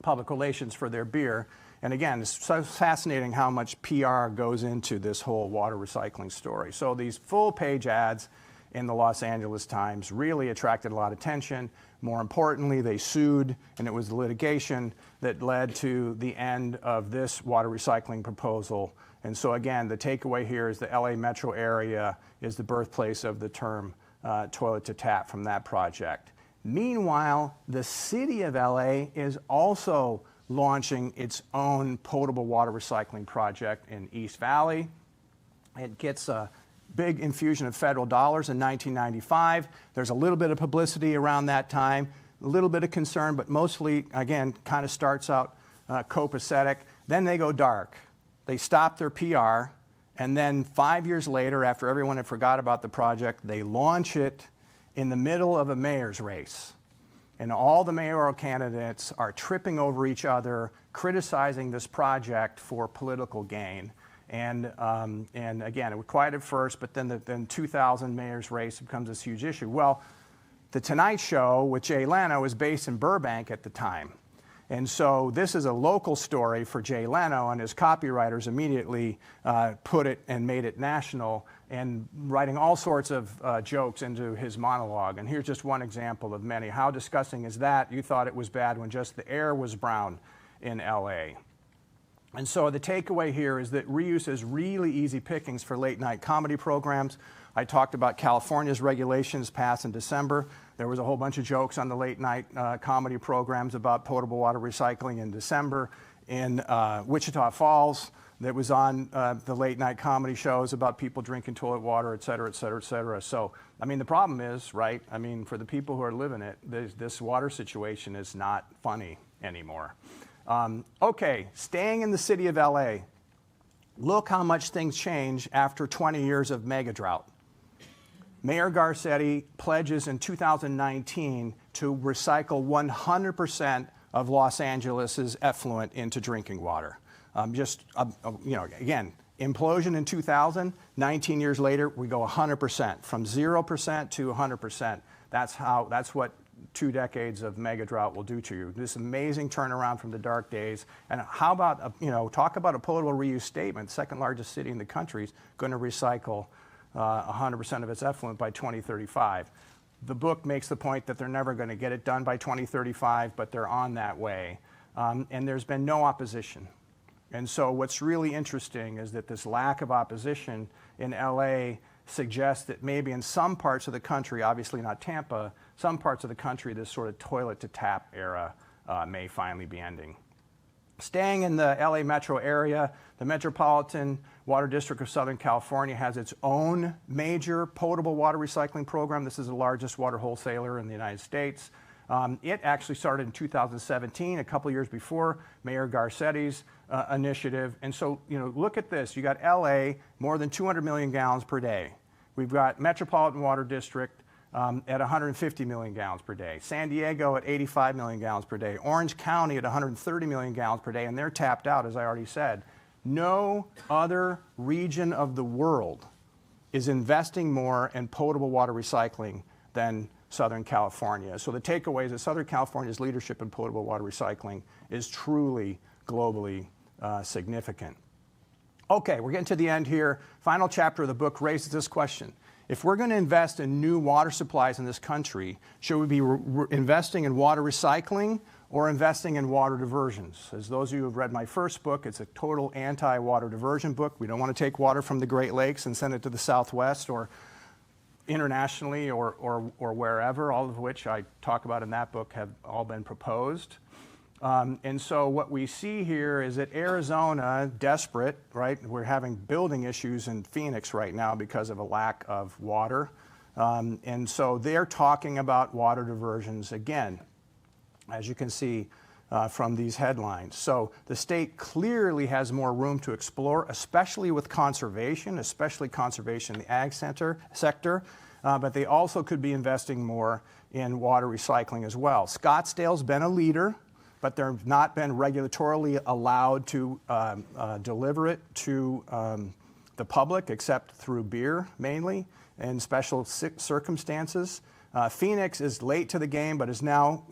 public relations for their beer. And again, it's so fascinating how much PR goes into this whole water recycling story. So these full-page ads in the Los Angeles Times really attracted a lot of attention. More importantly, they sued, and it was the litigation that led to the end of this water recycling proposal. And so again, the takeaway here is the LA metro area is the birthplace of the term toilet to tap from that project. Meanwhile, the city of LA is also launching its own potable water recycling project in East Valley. It gets a big infusion of federal dollars in 1995. There's a little bit of publicity around that time, a little bit of concern, but mostly, again, kind of starts out copacetic. Then they go dark. They stop their PR, and then 5 years later, after everyone had forgot about the project, they launch it in the middle of a mayor's race. And all the mayoral candidates are tripping over each other, criticizing this project for political gain. And again, it was quiet at first, but then 2000 mayor's race becomes this huge issue. Well, The Tonight Show with Jay Leno was based in Burbank at the time. And so this is a local story for Jay Leno, and his copywriters immediately put it and made it national, and writing all sorts of jokes into his monologue. And here's just one example of many. How disgusting is that? You thought it was bad when just the air was brown in LA. And so the takeaway here is that reuse is really easy pickings for late night comedy programs. I talked about California's regulations passed in December. There was a whole bunch of jokes on the late night comedy programs about potable water recycling in December. In Wichita Falls, that was on the late night comedy shows about people drinking toilet water, et cetera, et cetera, et cetera. So, I mean, the problem is, right, I mean, for the people who are living it, this water situation is not funny anymore. Okay, staying in the city of LA, look how much things change after 20 years of mega drought. Mayor Garcetti pledges in 2019 to recycle 100% of Los Angeles's effluent into drinking water. Again, implosion in 2000, 19 years later, we go 100%, from 0% to 100%. That's what 2 decades of mega drought will do to you. This amazing turnaround from the dark days. And how about, talk about a potable reuse statement. Second largest city in the country is going to recycle 100% of its effluent by 2035. The book makes the point that they're never going to get it done by 2035, but they're on that way. And there's been no opposition. And so what's really interesting is that this lack of opposition in LA suggests that maybe in some parts of the country, obviously not Tampa, some parts of the country, this sort of toilet to tap era may finally be ending. Staying in the LA metro area, the Metropolitan Water District of Southern California has its own major potable water recycling program. This is the largest water wholesaler in the United States. It actually started in 2017, a couple years before Mayor Garcetti's initiative. And so, look at this. You got LA, more than 200 million gallons per day. We've got Metropolitan Water District at 150 million gallons per day. San Diego at 85 million gallons per day. Orange County at 130 million gallons per day, and they're tapped out, as I already said. No other region of the world is investing more in potable water recycling than Southern California. So the takeaway is that Southern California's leadership in potable water recycling is truly globally significant. Okay, we're getting to the end here. Final chapter of the book raises this question. If we're going to invest in new water supplies in this country, should we be investing in water recycling or investing in water diversions? As those of you who have read my first book, it's a total anti-water diversion book. We don't want to take water from the Great Lakes and send it to the Southwest or internationally or wherever, all of which I talk about in that book have all been proposed. And so what we see here is that Arizona, desperate, right? We're having building issues in Phoenix right now because of a lack of water. And so they're talking about water diversions again, as you can see from these headlines. So the state clearly has more room to explore, especially with conservation, especially conservation in the ag sector. But they also could be investing more in water recycling as well. Scottsdale's been a leader, but they've not been regulatorily allowed to deliver it to the public, except through beer mainly, in special circumstances. Phoenix is late to the game, but is now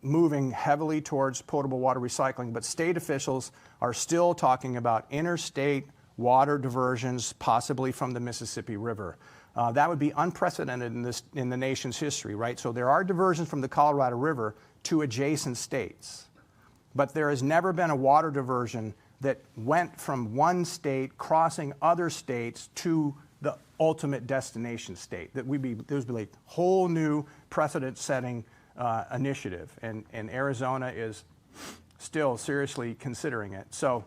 moving heavily towards potable water recycling. But state officials are still talking about interstate water diversions, possibly from the Mississippi River. That would be unprecedented in the nation's history, right? So there are diversions from the Colorado River to adjacent states. But there has never been a water diversion that went from one state crossing other states to the ultimate destination state. There would be like a whole new precedent-setting initiative, and Arizona is still seriously considering it. So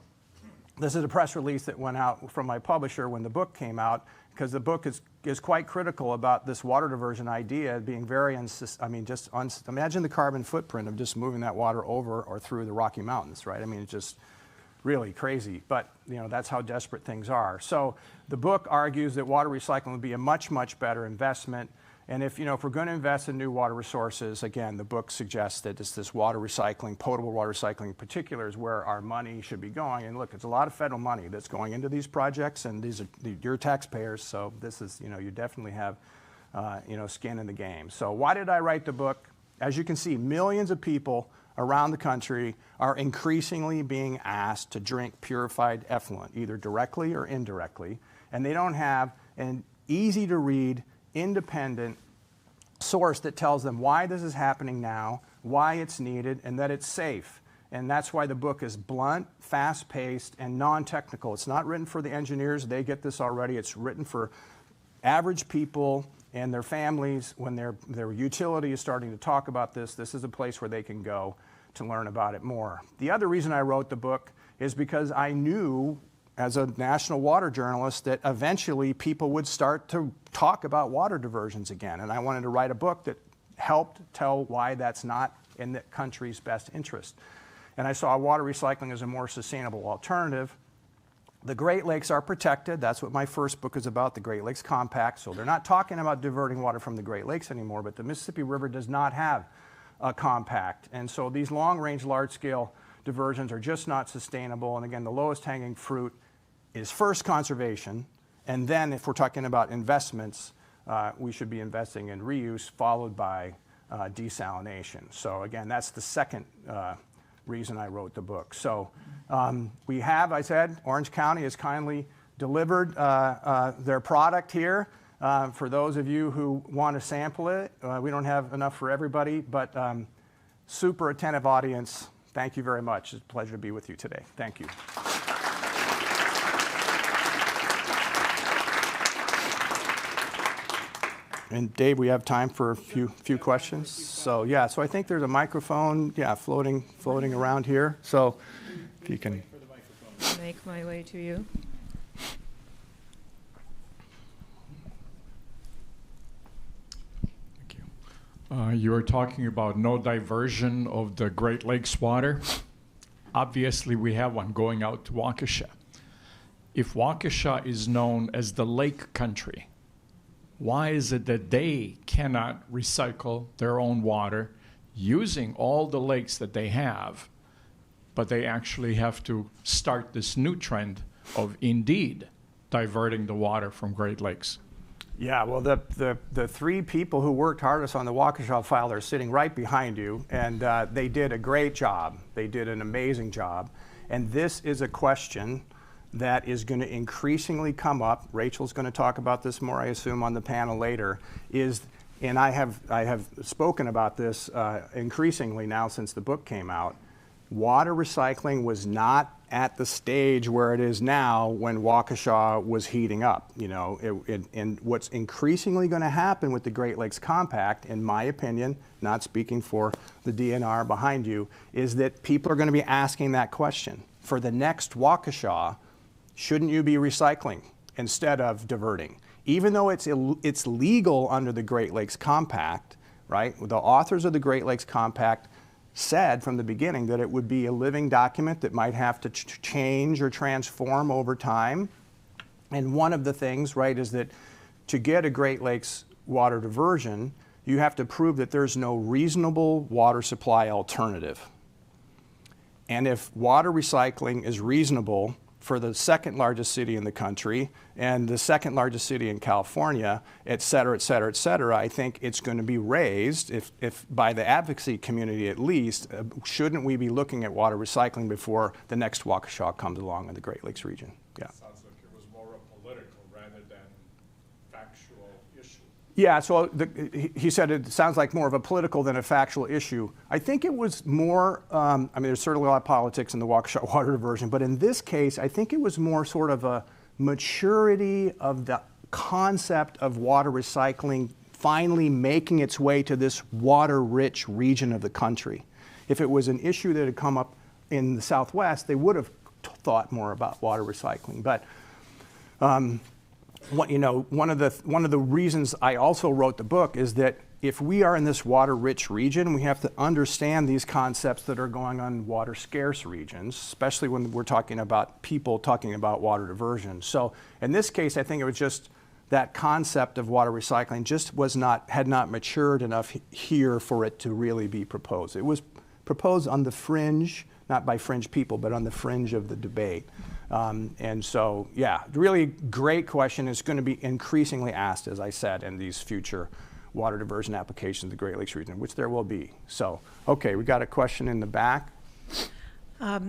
this is a press release that went out from my publisher when the book came out, because the book is quite critical about this water diversion idea being very, imagine the carbon footprint of just moving that water over or through the Rocky Mountains, right? I mean, it's just really crazy, but that's how desperate things are. So the book argues that water recycling would be a much, much better investment. And if we're going to invest in new water resources, again, the book suggests that it's this water recycling, potable water recycling in particular, is where our money should be going. And look, it's a lot of federal money that's going into these projects, and these are your taxpayers. So this is, you definitely have, skin in the game. So why did I write the book? As you can see, millions of people around the country are increasingly being asked to drink purified effluent, either directly or indirectly, and they don't have an easy-to-read, independent source that tells them why this is happening now, why it's needed, and that it's safe. And that's why the book is blunt, fast-paced, and non-technical. It's not written for the engineers. They get this already. It's written for average people and their families. When their utility is starting to talk about this, this is a place where they can go to learn about it more. The other reason I wrote the book is because I knew as a national water journalist that eventually people would start to talk about water diversions again. And I wanted to write a book that helped tell why that's not in the country's best interest. And I saw water recycling as a more sustainable alternative. The Great Lakes are protected. That's what my first book is about, the Great Lakes Compact. So they're not talking about diverting water from the Great Lakes anymore, but the Mississippi River does not have a compact. And so these long-range, large-scale diversions are just not sustainable. And again, the lowest hanging fruit is first conservation. And then if we're talking about investments, we should be investing in reuse followed by desalination. So again, that's the second reason I wrote the book. So we have, I said, Orange County has kindly delivered their product here. For those of you who want to sample it, we don't have enough for everybody, but super attentive audience. Thank you very much. It's a pleasure to be with you today. Thank you. And Dave, we have time for a few questions. So yeah, so I think there's a microphone, floating around here. So if you can make my way to you. Thank you. You were talking about no diversion of the Great Lakes water. Obviously, we have one going out to Waukesha. If Waukesha is known as the lake country, why is it that they cannot recycle their own water using all the lakes that they have, but they actually have to start this new trend of indeed diverting the water from Great Lakes? Yeah, well, the three people who worked hardest on the Waukesha file are sitting right behind you, and they did a great job. They did an amazing job. And this is a question that is going to increasingly come up. Rachel's going to talk about this more, I assume, on the panel later, and I have spoken about this increasingly now since the book came out. Water recycling was not at the stage where it is now when Waukesha was heating up. And what's increasingly going to happen with the Great Lakes Compact, in my opinion, not speaking for the DNR behind you, is that people are going to be asking that question. For the next Waukesha, shouldn't you be recycling instead of diverting? Even though it's legal under the Great Lakes Compact, right? The authors of the Great Lakes Compact said from the beginning that it would be a living document that might have to change or transform over time. And one of the things, right, is that to get a Great Lakes water diversion, you have to prove that there's no reasonable water supply alternative. And if water recycling is reasonable for the second largest city in the country and the second largest city in California, et cetera, et cetera, et cetera, I think it's going to be raised, if by the advocacy community at least, shouldn't we be looking at water recycling before the next Waukesha comes along in the Great Lakes region? Yeah. Sounds like it was more a political rather than factual issue. Yeah, so he said it sounds like more of a political than a factual issue. I think it was more, there's certainly a lot of politics in the Waukesha water diversion, but in this case, I think it was more sort of a maturity of the concept of water recycling finally making its way to this water-rich region of the country. If it was an issue that had come up in the Southwest, they would have thought more about water recycling. But one of the reasons I also wrote the book is that if we are in this water-rich region, we have to understand these concepts that are going on in water-scarce regions, especially when we're talking about people talking about water diversion. So in this case, I think it was just that concept of water recycling just had not matured enough here for it to really be proposed. It was proposed on the fringe, not by fringe people, but on the fringe of the debate. And so, yeah, really great question. It's going to be increasingly asked, as I said, in these future water diversion applications in the Great Lakes region, which there will be. So, okay, we got a question in the back.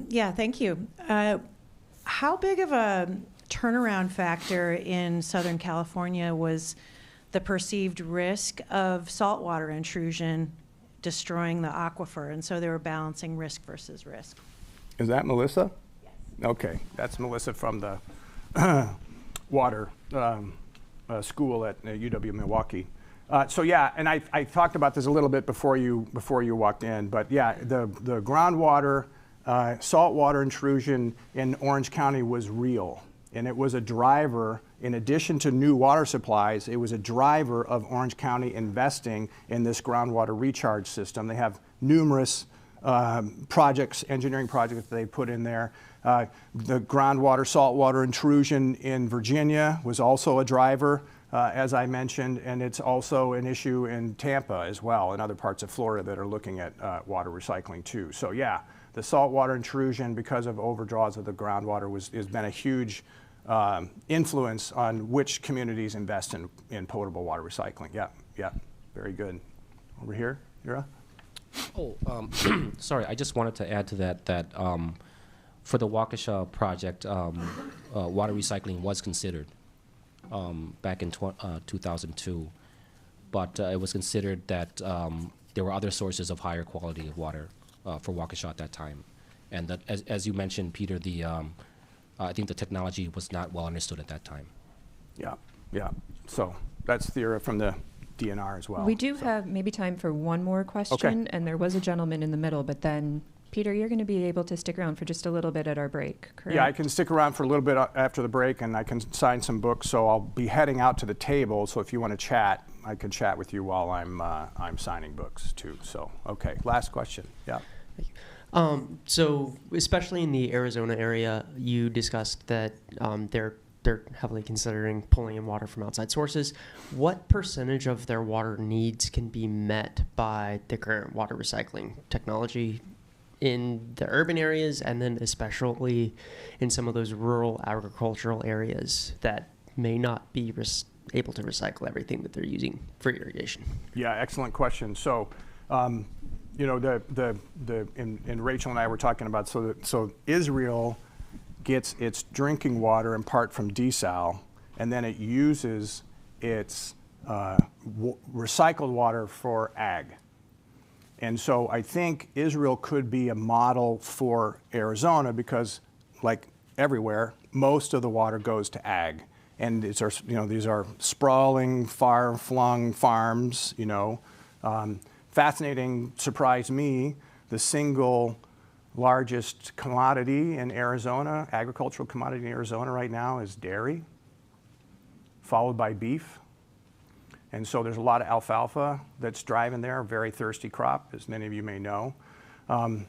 Yeah, thank you. How big of a turnaround factor in Southern California was the perceived risk of saltwater intrusion destroying the aquifer, and so they were balancing risk versus risk. Is that Melissa? Yes. Okay, that's Melissa from the water school at UW Milwaukee. So yeah, and I talked about this a little bit before you walked in, but yeah, the groundwater, saltwater intrusion in Orange County was real, and it was a driver. In addition to new water supplies, it was a driver of Orange County investing in this groundwater recharge system. They have numerous projects, engineering projects that they put in there. The groundwater, saltwater intrusion in Virginia was also a driver, as I mentioned, and it's also an issue in Tampa as well, and other parts of Florida that are looking at water recycling too. So yeah, the saltwater intrusion because of overdraws of the groundwater has been a huge influence on which communities invest in potable water recycling. Yeah, very good. Over here, Ira? Oh, sorry, I just wanted to add to that for the Waukesha project, water recycling was considered back in 2002, but it was considered that there were other sources of higher quality of water for Waukesha at that time. And that, as you mentioned, Peter, I think the technology was not well understood at that time. Yeah. So that's Thera from the DNR as well. We do have maybe time for one more question, and there was a gentleman in the middle, but then, Peter, you're going to be able to stick around for just a little bit at our break, correct? Yeah, I can stick around for a little bit after the break, and I can sign some books, so I'll be heading out to the table, so if you want to chat, I can chat with you while I'm signing books too. So, okay, last question. Yeah. Thank you. So especially in the Arizona area, you discussed that they're heavily considering pulling in water from outside sources. What percentage of their water needs can be met by the current water recycling technology in the urban areas, and then especially in some of those rural agricultural areas that may not be able to recycle everything that they're using for irrigation? Yeah, excellent question. So, you know, and Rachel and I were talking about, so Israel gets its drinking water in part from desal, and then it uses its recycled water for ag. And so I think Israel could be a model for Arizona because, like everywhere, most of the water goes to ag. And these are sprawling, far-flung farms, you know. Fascinating, surprised me, the single largest commodity in Arizona, agricultural commodity in Arizona right now is dairy, followed by beef. And so there's a lot of alfalfa that's driving there, a very thirsty crop, as many of you may know. And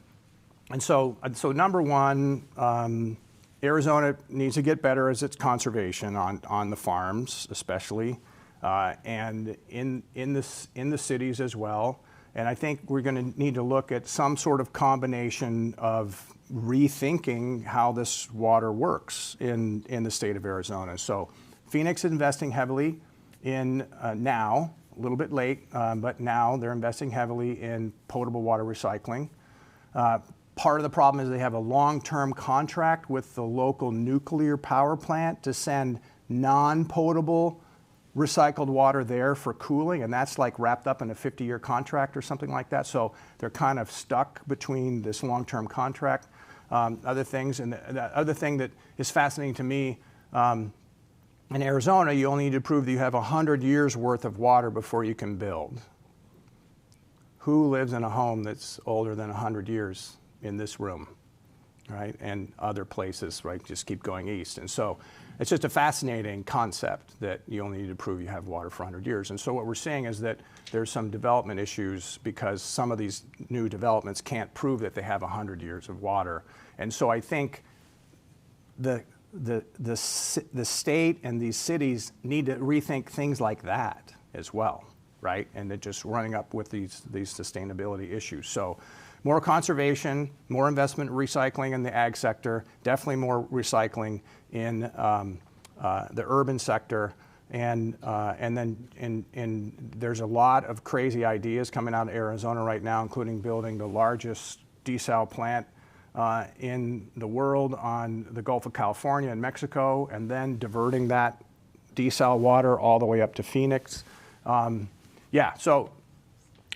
so number one, Arizona needs to get better as its conservation on the farms, especially, and in the cities as well. And I think we're going to need to look at some sort of combination of rethinking how this water works in the state of Arizona. So Phoenix is investing heavily in now, a little bit late, but now they're investing heavily in potable water recycling. Part of the problem is they have a long-term contract with the local nuclear power plant to send non-potable recycled water there for cooling, and that's like wrapped up in a 50-year contract or something like that. So they're kind of stuck between this long-term contract. Other things, and the other thing that is fascinating to me, in Arizona, you only need to prove that you have 100 years worth of water before you can build. Who lives in a home that's older than 100 years in this room, right? And other places, right? Just keep going east. And so it's just a fascinating concept that you only need to prove you have water for 100 years. And so what we're seeing is that there's some development issues because some of these new developments can't prove that they have 100 years of water. And so I think the state and these cities need to rethink things like that as well, right? And they're just running up with these sustainability issues. So more conservation, more investment in recycling in the ag sector, definitely more recycling in the urban sector, and there's a lot of crazy ideas coming out of Arizona right now, including building the largest desal plant in the world on the Gulf of California and Mexico, and then diverting that desal water all the way up to Phoenix. Yeah, so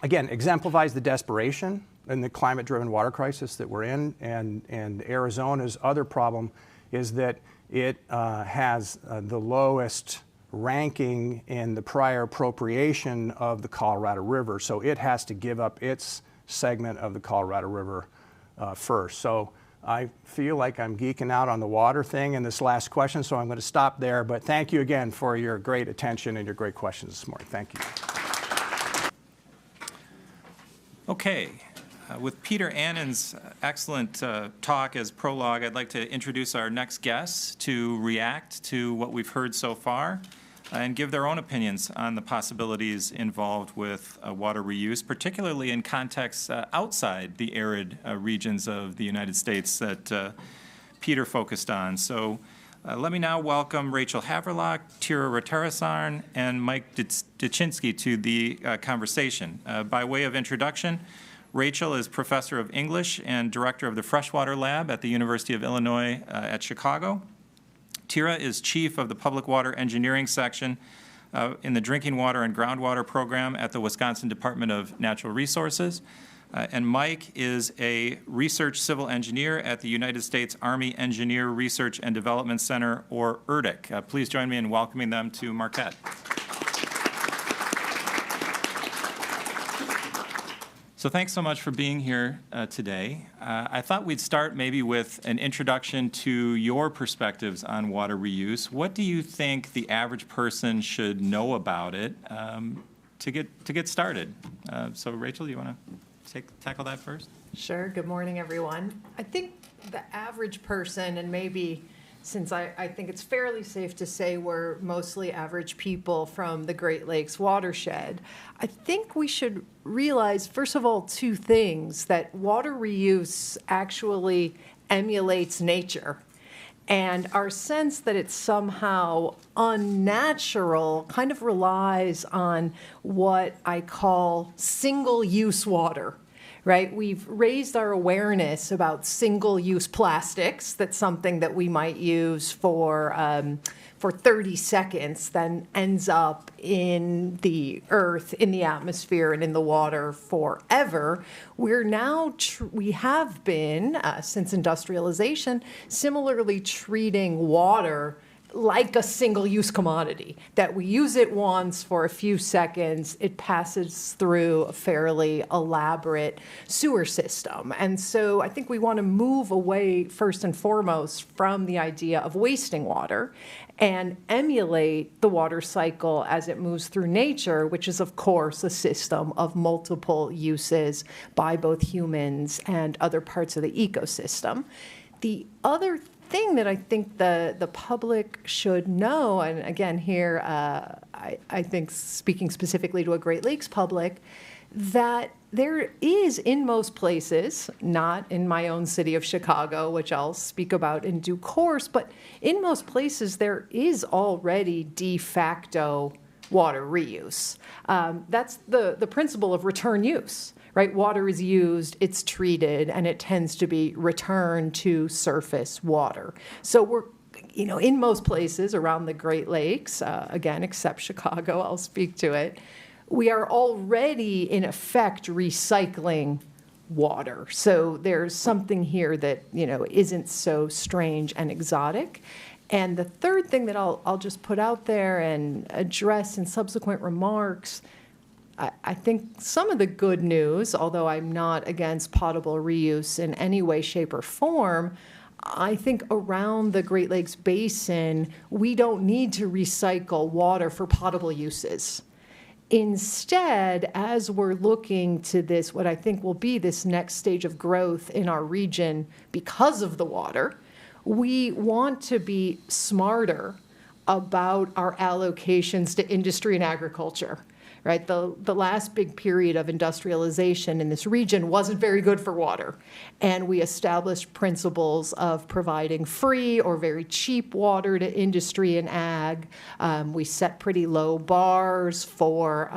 again, exemplifies the desperation and the climate-driven water crisis that we're in. And Arizona's other problem is that it has the lowest ranking in the prior appropriation of the Colorado River. So it has to give up its segment of the Colorado River first. So I feel like I'm geeking out on the water thing in this last question, so I'm going to stop there. But thank you again for your great attention and your great questions this morning. Thank you. Okay. With Peter Annen's excellent talk as prologue, I'd like to introduce our next guests to react to what we've heard so far and give their own opinions on the possibilities involved with water reuse, particularly in contexts outside the arid regions of the United States that Peter focused on. So let me now welcome Rachel Haverlock, Tira Ratarasarn, and Mike Duchinsky to the conversation. By way of introduction, Rachel is Professor of English and Director of the Freshwater Lab at the University of Illinois at Chicago. Tira is Chief of the Public Water Engineering Section in the Drinking Water and Groundwater Program at the Wisconsin Department of Natural Resources. And Mike is a Research Civil Engineer at the United States Army Engineer Research and Development Center, or ERDIC. Please join me in welcoming them to Marquette. So thanks so much for being here today. I thought we'd start maybe with an introduction to your perspectives on water reuse. What do you think the average person should know about it to get started? So Rachel, you want to tackle that first? Sure. Good morning, everyone. I think the average person, and maybe since I think it's fairly safe to say we're mostly average people from the Great Lakes watershed, I think we should realize, first of all, two things: that water reuse actually emulates nature. And our sense that it's somehow unnatural kind of relies on what I call single-use water. Right? We've raised our awareness about single-use plastics. That's something that we might use for 30 seconds, then ends up in the earth, in the atmosphere, and in the water forever. We're now, we have been, since industrialization, similarly treating water like a single-use commodity, that we use it once for a few seconds, it passes through a fairly elaborate sewer system. And so I think we want to move away, first and foremost, from the idea of wasting water and emulate the water cycle as it moves through nature, which is, of course, a system of multiple uses by both humans and other parts of the ecosystem. The other thing that I think the public should know, and again here, I think speaking specifically to a Great Lakes public, that there is in most places, not in my own city of Chicago, which I'll speak about in due course, but in most places there is already de facto water reuse. That's the principle of return use. Right? Water is used, it's treated, and it tends to be returned to surface water. So we're, in most places around the Great Lakes, again, except Chicago, I'll speak to it, we are already, in effect, recycling water. So there's something here that, isn't so strange and exotic. And the third thing that I'll just put out there and address in subsequent remarks, I think some of the good news, although I'm not against potable reuse in any way, shape, or form, I think around the Great Lakes Basin, we don't need to recycle water for potable uses. Instead, as we're looking to this, what I think will be this next stage of growth in our region because of the water, we want to be smarter about our allocations to industry and agriculture. Right? The last big period of industrialization in this region wasn't very good for water. And we established principles of providing free or very cheap water to industry and ag. We set pretty low bars for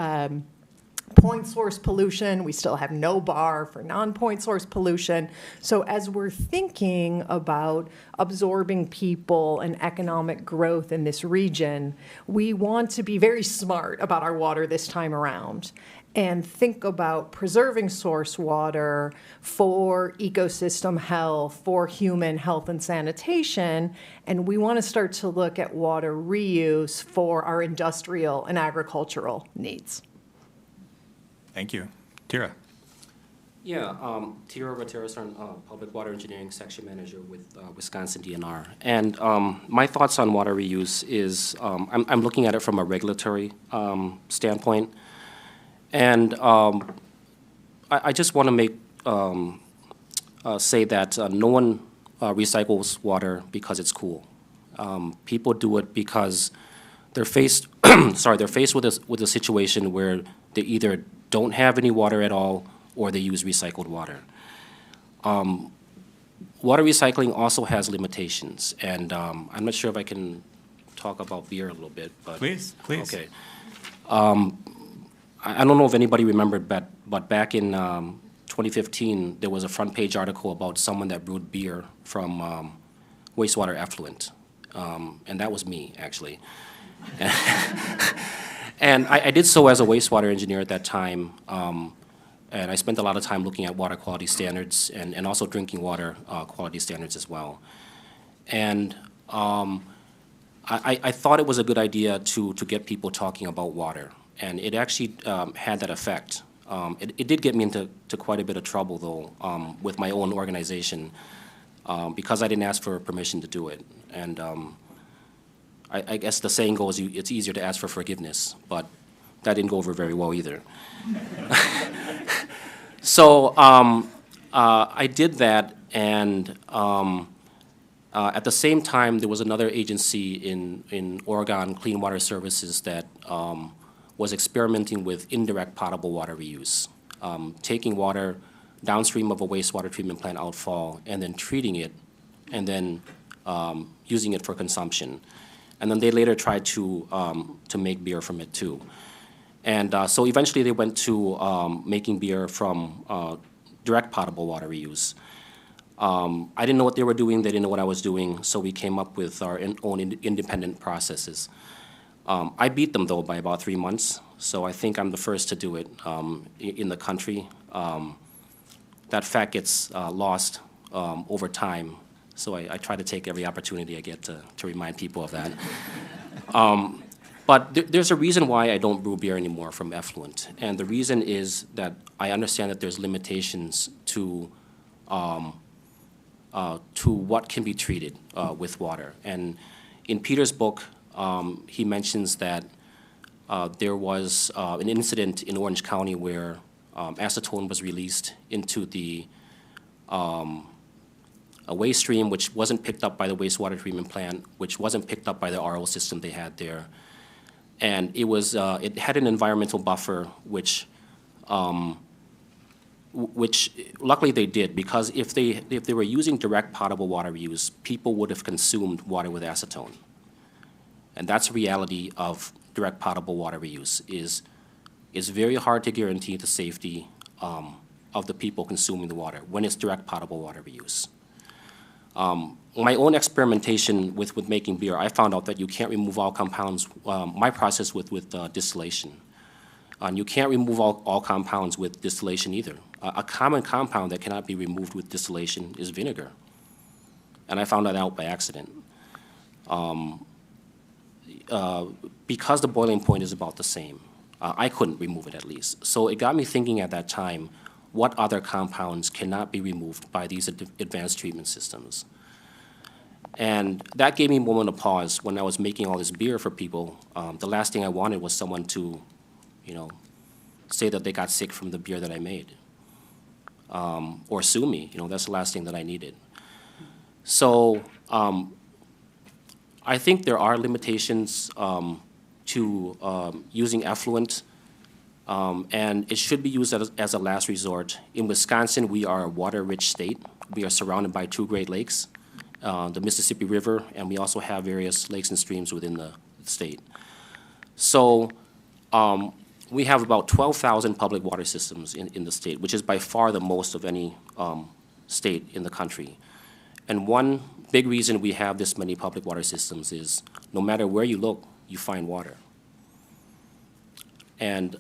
point source pollution. We still have no bar for non-point source pollution. So as we're thinking about absorbing people and economic growth in this region, we want to be very smart about our water this time around. and think about preserving source water for ecosystem health, for human health and sanitation. And we want to start to look at water reuse for our industrial and agricultural needs. Thank you. Tira. Yeah, Tira Raterosan, Public Water Engineering Section Manager with Wisconsin DNR. And my thoughts on water reuse is I'm looking at it from a regulatory standpoint. And I just want to make say that no one recycles water because it's cool. People do it because they're faced they're faced with a situation where they either don't have any water at all or they use recycled water. Water recycling also has limitations, and I'm not sure if I can talk about beer a little bit, but Please. okay. I don't know if anybody remembered, but back in 2015, there was a front page article about someone that brewed beer from wastewater effluent, and that was me, actually. And I did so as a wastewater engineer at that time, and I spent a lot of time looking at water quality standards and also drinking water quality standards as well. And I thought it was a good idea to get people talking about water. And it actually had that effect. It did get me into quite a bit of trouble, though, with my own organization because I didn't ask for permission to do it. And I guess the saying goes, it's easier to ask for forgiveness, but that didn't go over very well either. So I did that, and at the same time, there was another agency in Oregon, Clean Water Services, that was experimenting with indirect potable water reuse, taking water downstream of a wastewater treatment plant outfall and then treating it and then using it for consumption. And then they later tried to make beer from it too. And so eventually they went to making beer from direct potable water reuse. I didn't know what they were doing, they didn't know what I was doing, so we came up with our own independent processes. I beat them, though, by about 3 months, so I think I'm the first to do it in the country. That fact gets lost over time, so I try to take every opportunity I get to remind people of that. But there's a reason why I don't brew beer anymore from effluent, and the reason is that I understand that there's limitations to what can be treated with water. And in Peter's book, he mentions that there was an incident in Orange County where acetone was released into a waste stream, which wasn't picked up by the wastewater treatment plant, which wasn't picked up by the RO system they had there. And it was it had an environmental buffer, which luckily they did, because if they were using direct potable water reuse, people would have consumed water with acetone. And that's the reality of direct potable water reuse. It's very hard to guarantee the safety of the people consuming the water when it's direct potable water reuse. My own experimentation with making beer, I found out that you can't remove all compounds. My process with distillation. You can't remove all compounds with distillation either. A common compound that cannot be removed with distillation is vinegar. And I found that out by accident. Because the boiling point is about the same. I couldn't remove it, at least. So it got me thinking at that time, what other compounds cannot be removed by these advanced treatment systems? And that gave me a moment of pause when I was making all this beer for people. The last thing I wanted was someone to, say that they got sick from the beer that I made, or sue me. That's the last thing that I needed. So I think there are limitations to using effluent, and it should be used as a last resort. In Wisconsin, we are a water-rich state. We are surrounded by 2 Great Lakes, the Mississippi River, and we also have various lakes and streams within the state. So we have about 12,000 public water systems in the state, which is by far the most of any state in the country. And one big reason we have this many public water systems is no matter where you look, you find water. And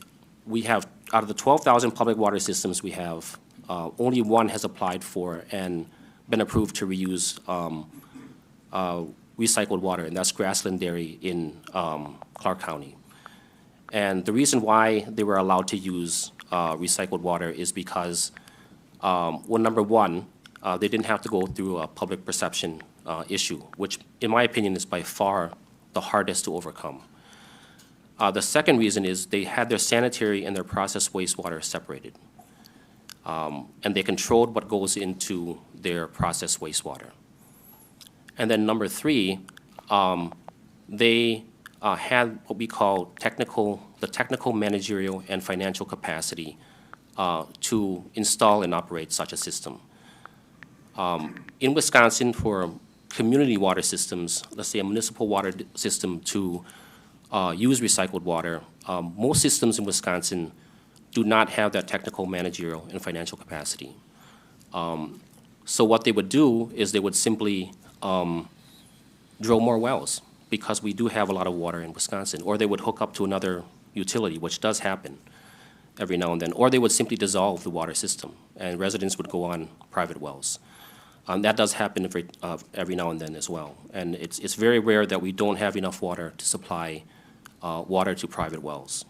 we have out of the 12,000 public water systems we have, only one has applied for and been approved to reuse recycled water, and that's Grassland Dairy in Clark County. And the reason why they were allowed to use recycled water is because, well, number one, they didn't have to go through a public perception issue, which, in my opinion, is by far the hardest to overcome. The second reason is they had their sanitary and their processed wastewater separated. And they controlled what goes into their processed wastewater. And then number three, they had what we call the technical, managerial, and financial capacity to install and operate such a system. In Wisconsin, for community water systems, let's say a municipal water system to use recycled water, most systems in Wisconsin do not have that technical, managerial, and financial capacity. So what they would do is they would simply drill more wells, because we do have a lot of water in Wisconsin, or they would hook up to another utility, which does happen every now and then, or they would simply dissolve the water system, and residents would go on private wells. That does happen every now and then as well, and it's very rare that we don't have enough water to supply water to private wells.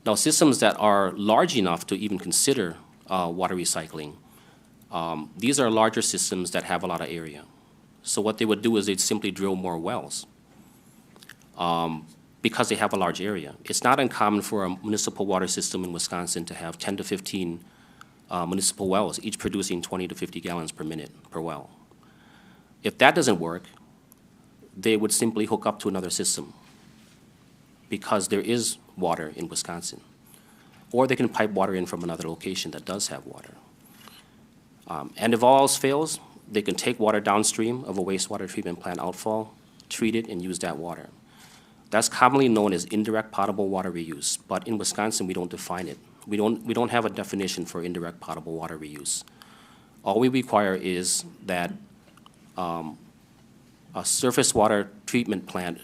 Now, systems that are large enough to even consider water recycling, these are larger systems that have a lot of area. So what they would do is they'd simply drill more wells because they have a large area. It's not uncommon for a municipal water system in Wisconsin to have 10 to 15 municipal wells, each producing 20 to 50 gallons per minute per well. If that doesn't work, they would simply hook up to another system, because there is water in Wisconsin. Or they can pipe water in from another location that does have water. And if all else fails, they can take water downstream of a wastewater treatment plant outfall, treat it, and use that water. That's commonly known as indirect potable water reuse, but in Wisconsin, we don't define it. We don't have a definition for indirect potable water reuse. All we require is that a surface water treatment plant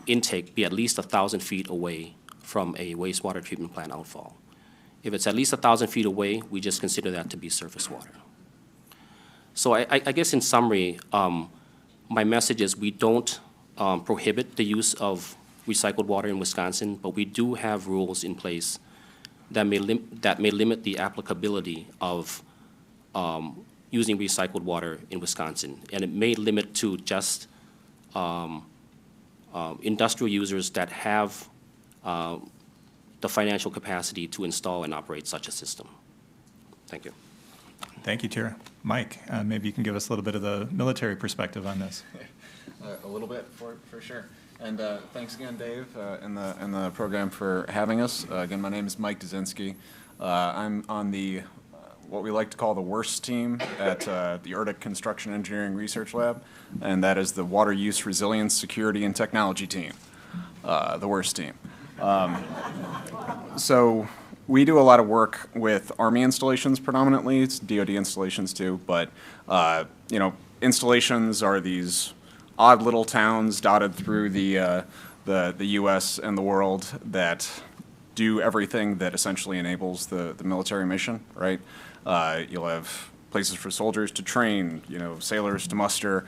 intake be at least 1,000 feet away from a wastewater treatment plant outfall. If it's at least 1,000 feet away, we just consider that to be surface water. So I guess in summary, my message is we don't prohibit the use of recycled water in Wisconsin, but we do have rules in place that may limit the applicability of using recycled water in Wisconsin. And it may limit to just industrial users that have the financial capacity to install and operate such a system. Thank you. Thank you, Tira. Mike, maybe you can give us a little bit of the military perspective on this. A little bit, for sure. And thanks again, Dave, and the program for having us. Again, my name is Mike Dzinski. I'm on the what we like to call the worst team at the URTIC Construction Engineering Research Lab, and that is the Water Use Resilience Security and Technology team, the worst team. So we do a lot of work with Army installations predominantly. It's DoD installations too, but installations are these odd little towns dotted through the U.S. and the world that do everything that essentially enables the military mission, right? You'll have places for soldiers to train, sailors to muster.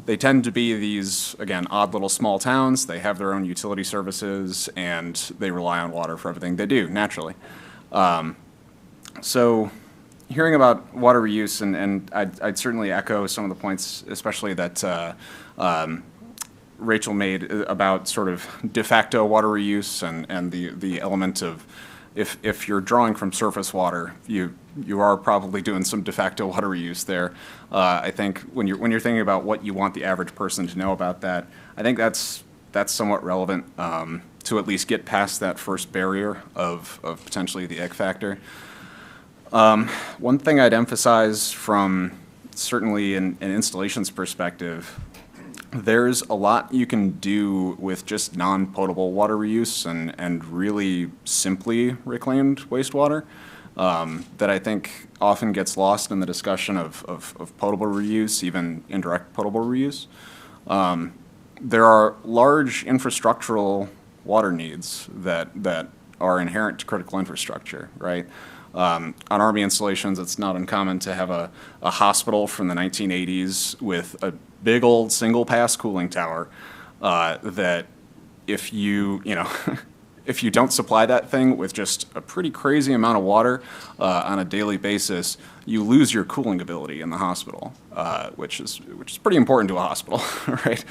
They tend to be these, again, odd little small towns. They have their own utility services, and they rely on water for everything they do, naturally. So hearing about water reuse, and I'd certainly echo some of the points, especially that Rachel made about sort of de facto water reuse and the element of if you're drawing from surface water, you are probably doing some de facto water reuse there. I think when you're thinking about what you want the average person to know about that, I think that's somewhat relevant to at least get past that first barrier of potentially the egg factor. One thing I'd emphasize from certainly an installations perspective, there's a lot you can do with just non-potable water reuse and really simply reclaimed wastewater that I think often gets lost in the discussion of potable reuse, even indirect potable reuse. There are large infrastructural water needs that are inherent to critical infrastructure, right? On Army installations, it's not uncommon to have a hospital from the 1980s with a big old single-pass cooling tower that if you if you don't supply that thing with just a pretty crazy amount of water on a daily basis, you lose your cooling ability in the hospital, which is pretty important to a hospital, right?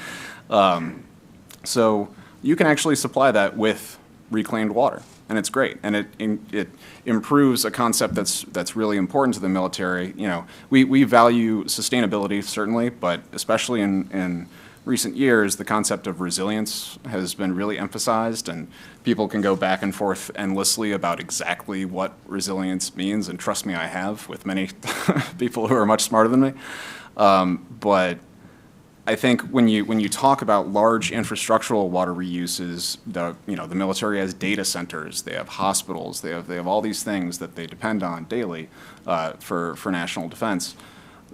So you can actually supply that with reclaimed water, and it's great, and it improves a concept that's really important to the military. We value sustainability certainly, but especially in recent years, the concept of resilience has been really emphasized, and people can go back and forth endlessly about exactly what resilience means, and trust me, I have with many people who are much smarter than me. But I think when you talk about large infrastructural water reuses, the military has data centers, they have hospitals, they have all these things that they depend on daily for national defense.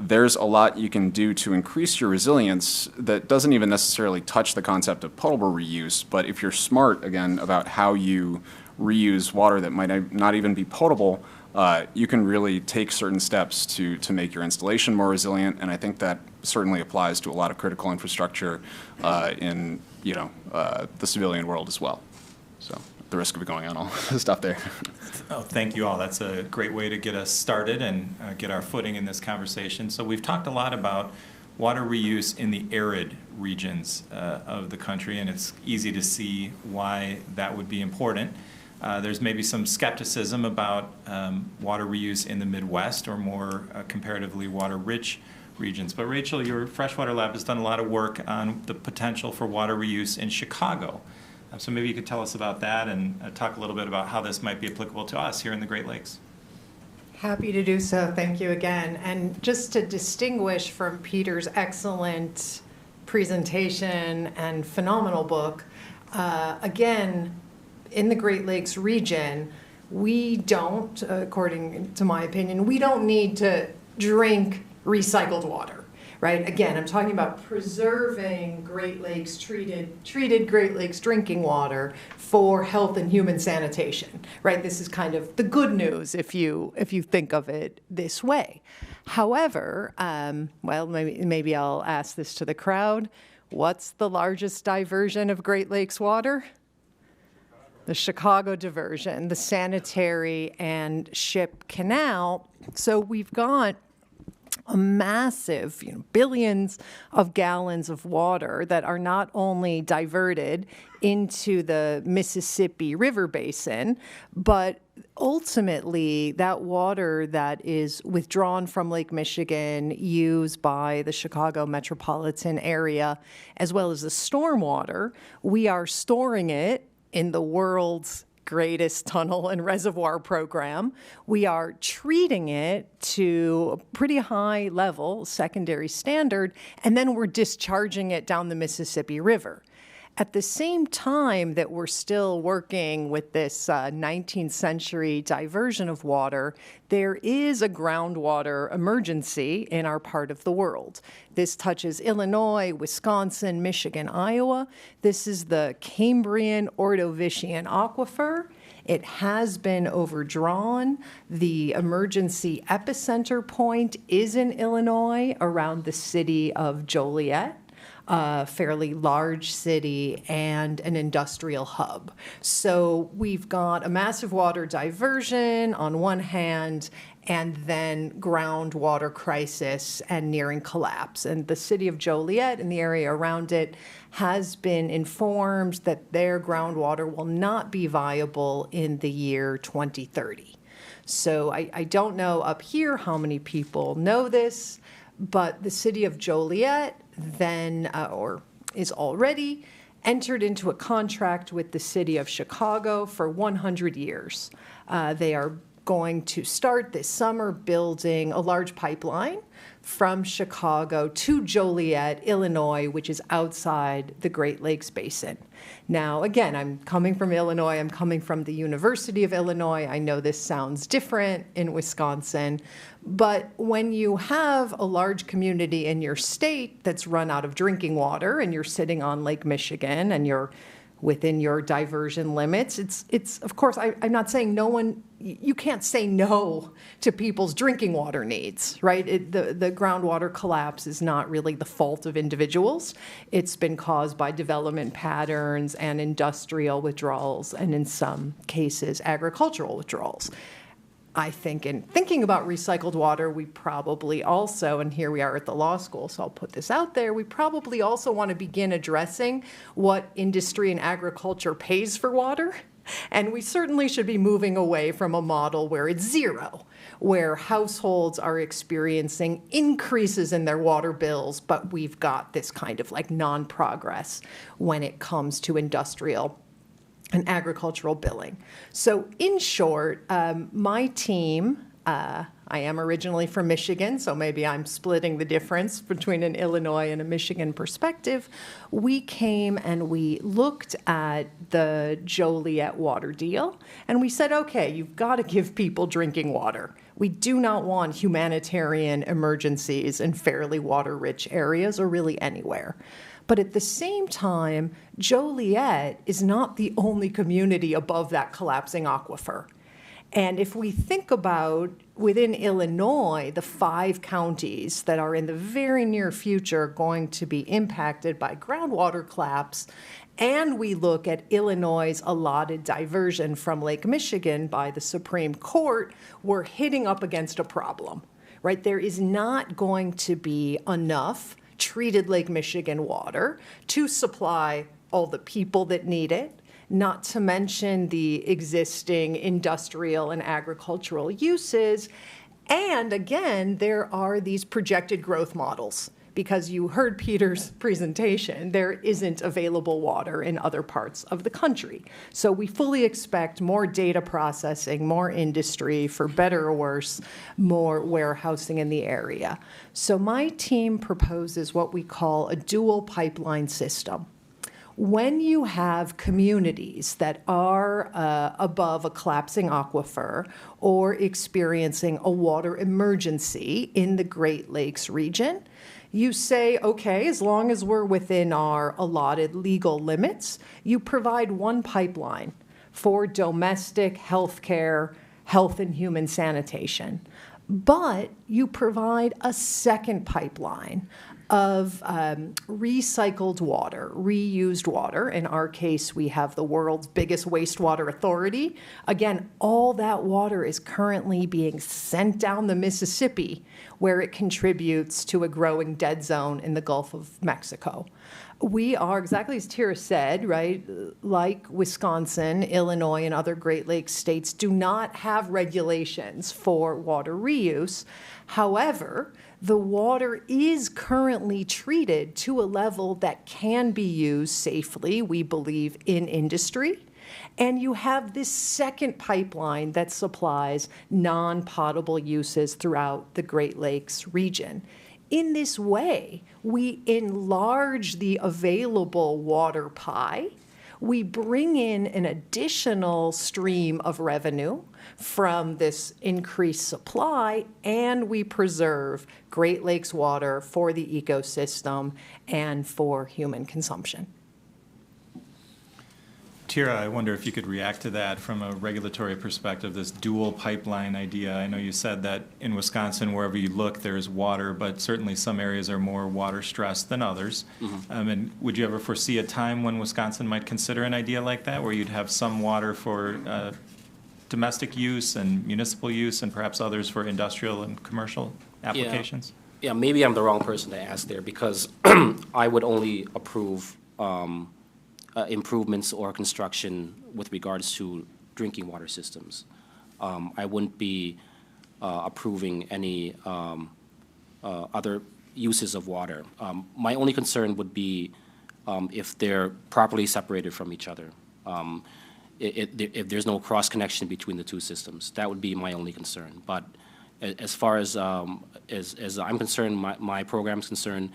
There's a lot you can do to increase your resilience that doesn't even necessarily touch the concept of potable reuse, but if you're smart, again, about how you reuse water that might not even be potable, you can really take certain steps to make your installation more resilient, and I think that certainly applies to a lot of critical infrastructure in the civilian world as well. So at the risk of going on all this stuff there. Oh, thank you all. That's a great way to get us started and get our footing in this conversation. So we've talked a lot about water reuse in the arid regions of the country, and it's easy to see why that would be important. There's maybe some skepticism about water reuse in the Midwest or more comparatively water-rich regions. But Rachel, your freshwater lab has done a lot of work on the potential for water reuse in Chicago. So maybe you could tell us about that and talk a little bit about how this might be applicable to us here in the Great Lakes. Happy to do so. Thank you again. And just to distinguish from Peter's excellent presentation and phenomenal book, again, in the Great Lakes region, we don't, according to my opinion, we don't need to drink recycled water, right? Again, I'm talking about preserving Great Lakes treated Great Lakes drinking water for health and human sanitation, right? This is kind of the good news if you think of it this way. However, well, maybe I'll ask this to the crowd. What's the largest diversion of Great Lakes water? The Chicago diversion, the sanitary and ship canal. So we've got a massive, billions of gallons of water that are not only diverted into the Mississippi River Basin, but ultimately that water that is withdrawn from Lake Michigan, used by the Chicago metropolitan area, as well as the stormwater, we are storing it in the world's greatest tunnel and reservoir program. We are treating it to a pretty high level, secondary standard, and then we're discharging it down the Mississippi River. At the same time that we're still working with this 19th century diversion of water, there is a groundwater emergency in our part of the world. This touches Illinois, Wisconsin, Michigan, Iowa. This is the Cambrian Ordovician Aquifer. It has been overdrawn. The emergency epicenter point is in Illinois, around the city of Joliet, a fairly large city and an industrial hub. So we've got a massive water diversion on one hand, and then groundwater crisis and nearing collapse. And the city of Joliet and the area around it has been informed that their groundwater will not be viable in the year 2030. So I don't know up here how many people know this, but the city of Joliet then, or is already, entered into a contract with the city of Chicago for 100 years. They are going to start this summer building a large pipeline from Chicago to Joliet, Illinois, which is outside the Great Lakes Basin. Now, again, I'm coming from Illinois. I'm coming from the University of Illinois. I know this sounds different in Wisconsin, but when you have a large community in your state that's run out of drinking water and you're sitting on Lake Michigan and you're within your diversion limits. It's of course, I'm not saying you can't say no to people's drinking water needs, right? The groundwater collapse is not really the fault of individuals. It's been caused by development patterns and industrial withdrawals, and in some cases, agricultural withdrawals. I think in thinking about recycled water, we probably also, and here we are at the law school, so I'll put this out there, we probably also want to begin addressing what industry and agriculture pays for water. And we certainly should be moving away from a model where it's zero, where households are experiencing increases in their water bills, but we've got this kind of like non-progress when it comes to industrial and agricultural billing. So in short, my team, I am originally from Michigan, so maybe I'm splitting the difference between an Illinois and a Michigan perspective. We came and we looked at the Joliet water deal, and we said, okay, you've got to give people drinking water. We do not want humanitarian emergencies in fairly water-rich areas or really anywhere. But at the same time, Joliet is not the only community above that collapsing aquifer. And if we think about within Illinois, the 5 counties that are in the very near future going to be impacted by groundwater collapse, and we look at Illinois' allotted diversion from Lake Michigan by the Supreme Court, we're hitting up against a problem, right? There is not going to be enough treated Lake Michigan water to supply all the people that need it, not to mention the existing industrial and agricultural uses. And again, there are these projected growth models. Because you heard Peter's presentation, there isn't available water in other parts of the country. So we fully expect more data processing, more industry, for better or worse, more warehousing in the area. So my team proposes what we call a dual pipeline system. When you have communities that are above a collapsing aquifer or experiencing a water emergency in the Great Lakes region, you say, okay, as long as we're within our allotted legal limits, you provide one pipeline for domestic healthcare, health and human sanitation. But you provide a second pipeline of recycled water, reused water. In our case, we have the world's biggest wastewater authority. Again, all that water is currently being sent down the Mississippi, where it contributes to a growing dead zone in the Gulf of Mexico. We are, exactly as Tira said, right, like Wisconsin, Illinois, and other Great Lakes states, do not have regulations for water reuse. However, the water is currently treated to a level that can be used safely, we believe, in industry. And you have this second pipeline that supplies non-potable uses throughout the Great Lakes region. In this way, we enlarge the available water pie. We bring in an additional stream of revenue from this increased supply, and we preserve Great Lakes water for the ecosystem and for human consumption. Tira, I wonder if you could react to that from a regulatory perspective, this dual pipeline idea. I know you said that in Wisconsin, wherever you look, there's water, but certainly some areas are more water stressed than others. Mm-hmm. And would you ever foresee a time when Wisconsin might consider an idea like that, where you'd have some water for domestic use and municipal use and perhaps others for industrial and commercial applications? Yeah, maybe I'm the wrong person to ask there, because I would only approve improvements or construction with regards to drinking water systems. I wouldn't be approving any other uses of water. My only concern would be if they're properly separated from each other. If there's no cross connection between the two systems, that would be my only concern. But as far as I'm concerned, my program's concerned,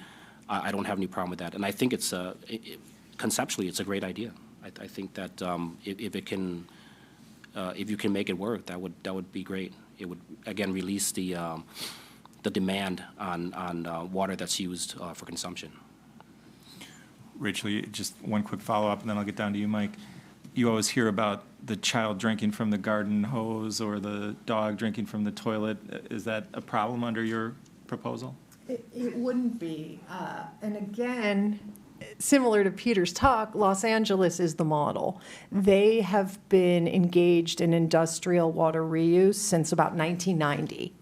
I don't have any problem with that. And I think it's conceptually, it's a great idea. I think that if you can make it work, that would be great. It would again release the demand on water that's used for consumption. Rachel, just one quick follow-up, and then I'll get down to you, Mike. You always hear about the child drinking from the garden hose or the dog drinking from the toilet. Is that a problem under your proposal? It wouldn't be. And again, similar to Peter's talk, Los Angeles is the model. They have been engaged in industrial water reuse since about 1990.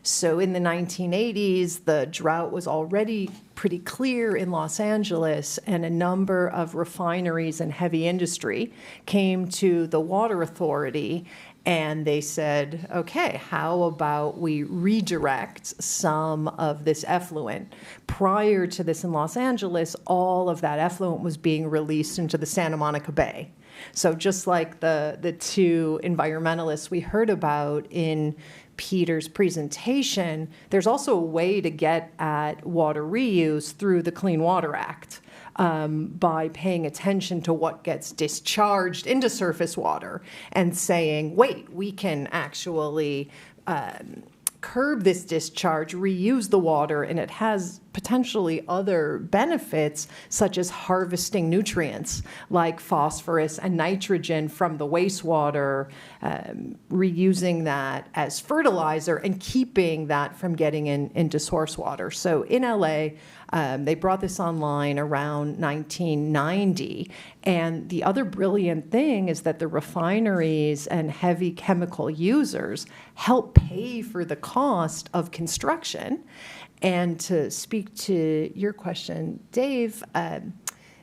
So in the 1980s, the drought was already pretty clear in Los Angeles, and a number of refineries and heavy industry came to the water authority, and they said, okay, how about we redirect some of this effluent? Prior to this in Los Angeles, all of that effluent was being released into the Santa Monica Bay. So just like the two environmentalists we heard about in Peter's presentation, there's also a way to get at water reuse through the Clean Water Act. By paying attention to what gets discharged into surface water and saying, wait, we can actually curb this discharge, reuse the water, and it has potentially other benefits, such as harvesting nutrients like phosphorus and nitrogen from the wastewater, reusing that as fertilizer and keeping that from getting into source water. So in LA, they brought this online around 1990. And the other brilliant thing is that the refineries and heavy chemical users help pay for the cost of construction. And to speak to your question, Dave,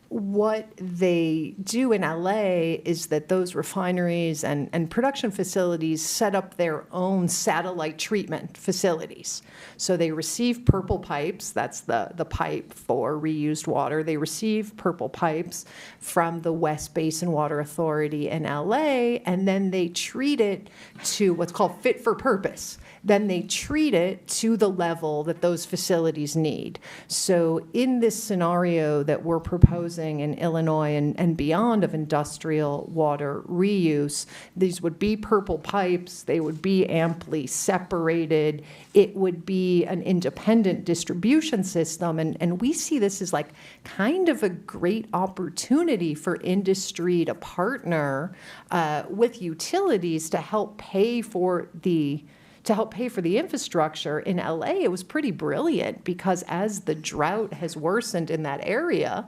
what they do in LA is that those refineries and production facilities set up their own satellite treatment facilities. So they receive purple pipes, that's the pipe for reused water. They receive purple pipes from the West Basin Water Authority in LA, and then they treat it to what's called fit for purpose. Then they treat it to the level that those facilities need. So in this scenario that we're proposing in Illinois and beyond of industrial water reuse, these would be purple pipes, they would be amply separated, it would be an independent distribution system, and we see this as like kind of a great opportunity for industry to partner with utilities to help pay for the infrastructure. In LA, it was pretty brilliant because as the drought has worsened in that area,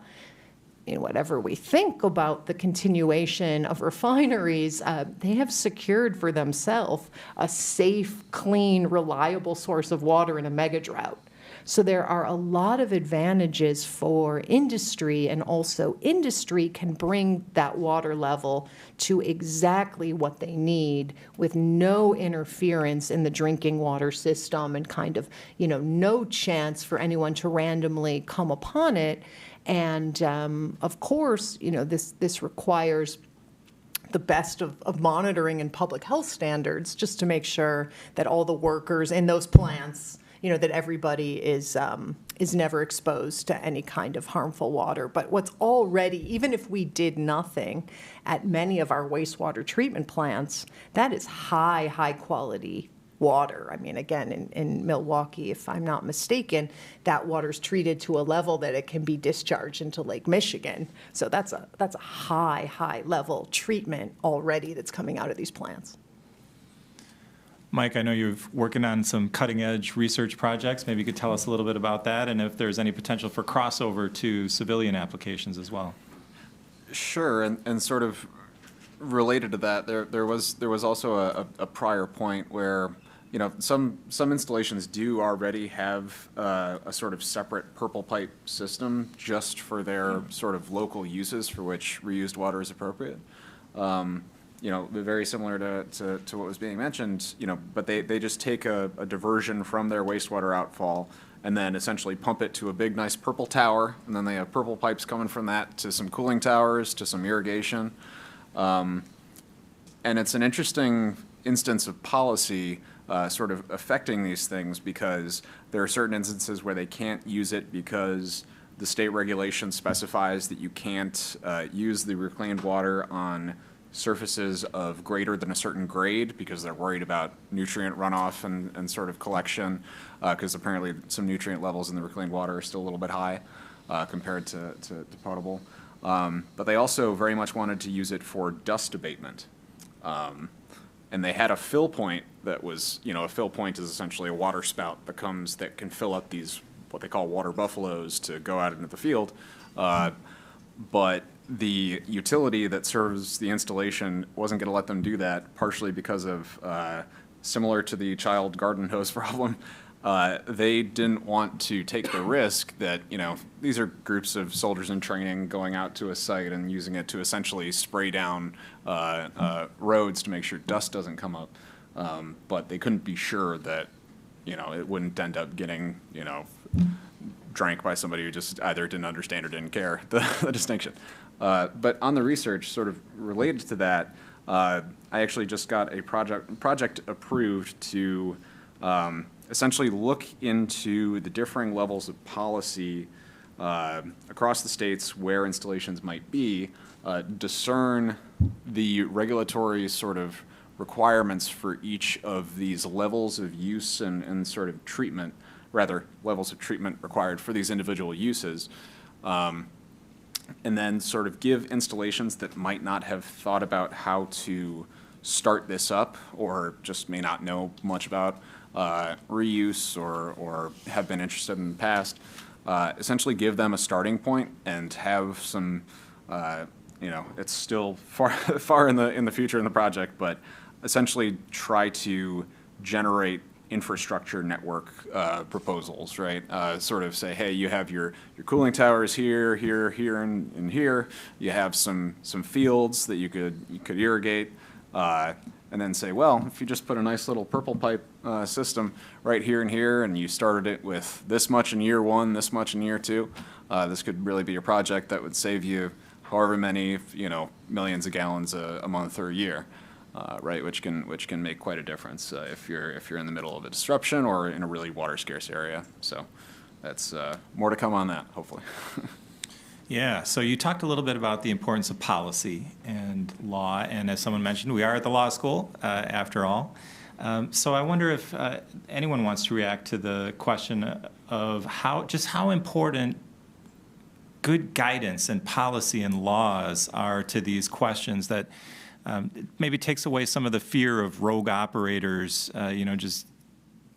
whatever we think about the continuation of refineries, they have secured for themselves a safe, clean, reliable source of water in a mega drought. So there are a lot of advantages for industry, and also industry can bring that water level to exactly what they need with no interference in the drinking water system and kind of, no chance for anyone to randomly come upon it. And of course, this requires the best of monitoring and public health standards just to make sure that all the workers in those plants, that everybody is never exposed to any kind of harmful water. But what's already, even if we did nothing at many of our wastewater treatment plants, that is high quality water. I mean, again, in Milwaukee, if I'm not mistaken, that water's treated to a level that it can be discharged into Lake Michigan. So that's a high level treatment already that's coming out of these plants. Mike, I know you're working on some cutting-edge research projects. Maybe you could tell us a little bit about that and if there's any potential for crossover to civilian applications as well. Sure, and sort of related to that, there was also a prior point where some installations do already have a sort of separate purple pipe system just for their sort of local uses for which reused water is appropriate. Very similar to what was being mentioned, but they just take a diversion from their wastewater outfall and then essentially pump it to a big, nice purple tower, and then they have purple pipes coming from that to some cooling towers, to some irrigation. And it's an interesting instance of policy sort of affecting these things because there are certain instances where they can't use it because the state regulation specifies that you can't use the reclaimed water on surfaces of greater than a certain grade because they're worried about nutrient runoff and sort of collection because apparently some nutrient levels in the reclaimed water are still a little bit high. compared to potable. But they also very much wanted to use it for dust abatement. And they had a fill point that was, a fill point is essentially a water spout that can fill up these, what they call water buffaloes, to go out into the field. But the utility that serves the installation wasn't going to let them do that, partially because of, similar to the child garden hose problem, they didn't want to take the risk that, these are groups of soldiers in training going out to a site and using it to essentially spray down roads to make sure dust doesn't come up. But they couldn't be sure that, it wouldn't end up getting, drank by somebody who just either didn't understand or didn't care, the distinction. But on the research sort of related to that, I actually just got a project approved to essentially look into the differing levels of policy across the states where installations might be, discern the regulatory sort of requirements for each of these levels of use and sort of treatment, rather, levels of treatment required for these individual uses, and then sort of give installations that might not have thought about how to start this up or just may not know much about reuse or have been interested in the past, essentially give them a starting point and have some, it's still far in the future in the project, but essentially try to generate infrastructure network proposals, right? Sort of say, hey, you have your cooling towers here, and here. You have some fields that you could irrigate. And then say, well, if you just put a nice little purple pipe system right here and here, and you started it with this much in year 1, this much in year 2, this could really be a project that would save you however many, millions of gallons a month or a year, right? Which can make quite a difference if you're in the middle of a disruption or in a really water scarce area. So that's more to come on that, hopefully. Yeah, so you talked a little bit about the importance of policy and law, and as someone mentioned, we are at the law school, after all. So I wonder if anyone wants to react to the question of how important good guidance and policy and laws are to these questions that maybe takes away some of the fear of rogue operators, just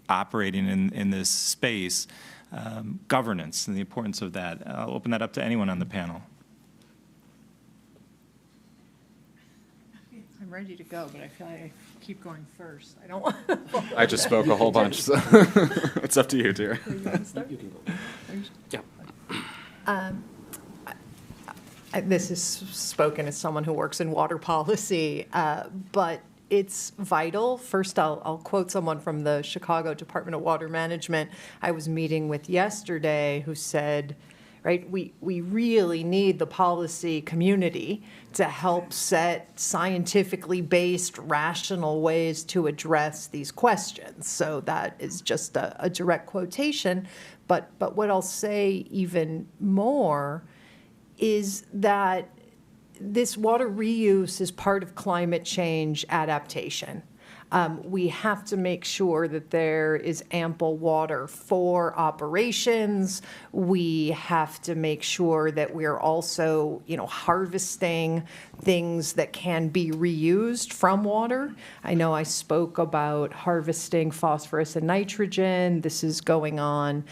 operating in this space. Governance and the importance of that. I'll open that up to anyone on the panel. I'm ready to go, but I feel like I keep going first. I don't want I just spoke a whole bunch, so it's up to you, dear. You can start? Yeah. This is spoken as someone who works in water policy, but it's vital. First, I'll quote someone from the Chicago Department of Water Management I was meeting with yesterday who said, right, we really need the policy community to help set scientifically based, rational ways to address these questions. So that is just a direct quotation. But what I'll say even more is that this water reuse is part of climate change adaptation. We have to make sure that there is ample water for operations. We have to make sure that we're also, harvesting things that can be reused from water. I know I spoke about harvesting phosphorus and nitrogen. This is going on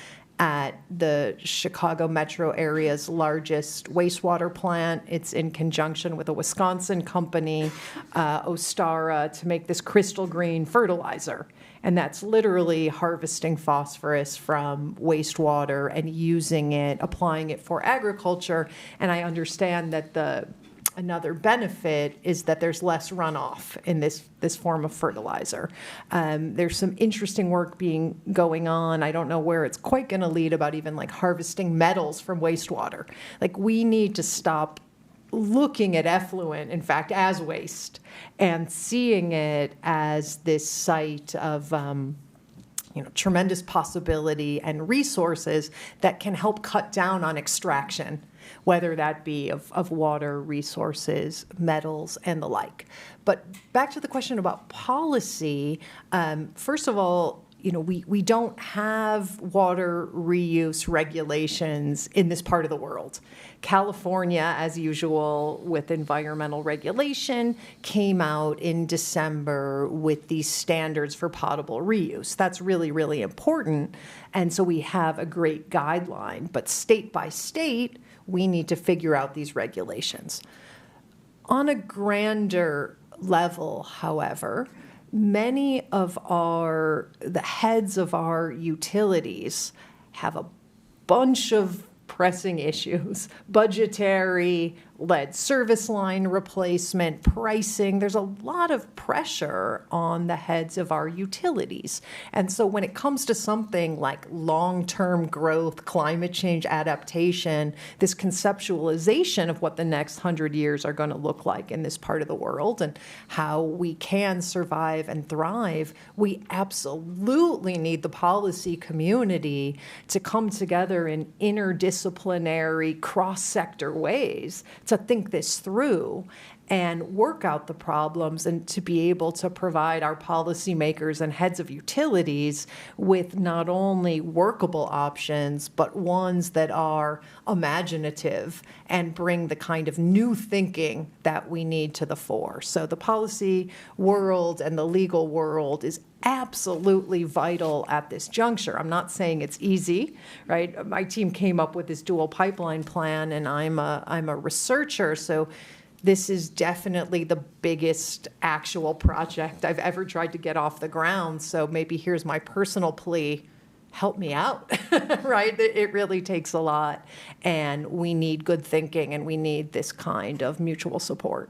at the Chicago metro area's largest wastewater plant. It's in conjunction with a Wisconsin company, Ostara, to make this crystal green fertilizer. And that's literally harvesting phosphorus from wastewater and using it, applying it for agriculture. And I understand that another benefit is that there's less runoff in this form of fertilizer. There's some interesting work going on. I don't know where it's quite going to lead about even like harvesting metals from wastewater. Like we need to stop looking at effluent, in fact, as waste and seeing it as this site of tremendous possibility and resources that can help cut down on extraction, whether that be of water, resources, metals, and the like. But back to the question about policy, first of all, we don't have water reuse regulations in this part of the world. California, as usual, with environmental regulation, came out in December with these standards for potable reuse. That's really, really important. And so we have a great guideline. But state by state, we need to figure out these regulations. On a grander level, however, many of the heads of our utilities have a bunch of pressing issues: budgetary, lead service line replacement, pricing. There's a lot of pressure on the heads of our utilities. And so when it comes to something like long-term growth, climate change adaptation, this conceptualization of what the next 100 years are going to look like in this part of the world and how we can survive and thrive, we absolutely need the policy community to come together in interdisciplinary, cross-sector ways to think this through and work out the problems, and to be able to provide our policymakers and heads of utilities with not only workable options, but ones that are imaginative and bring the kind of new thinking that we need to the fore. So the policy world and the legal world is absolutely vital at this juncture. I'm not saying it's easy, right? My team came up with this dual pipeline plan, and I'm a researcher, so this is definitely the biggest actual project I've ever tried to get off the ground. So maybe here's my personal plea: help me out, right? It really takes a lot, and we need good thinking, and we need this kind of mutual support.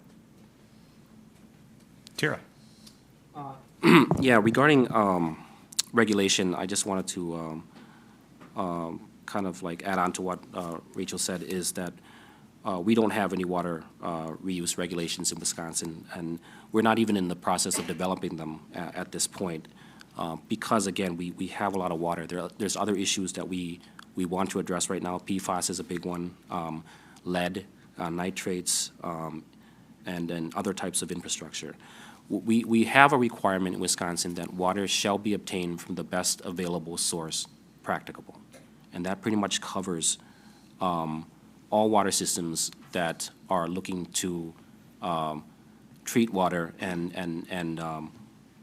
Tira. Yeah, regarding regulation, I just wanted to kind of like add on to what Rachel said, is that we don't have any water reuse regulations in Wisconsin, and we're not even in the process of developing them at this point, because, again, we have a lot of water. There's other issues that we want to address right now. PFAS is a big one, lead, nitrates, and other types of infrastructure. We have a requirement in Wisconsin that water shall be obtained from the best available source practicable, and that pretty much covers all water systems that are looking to treat water and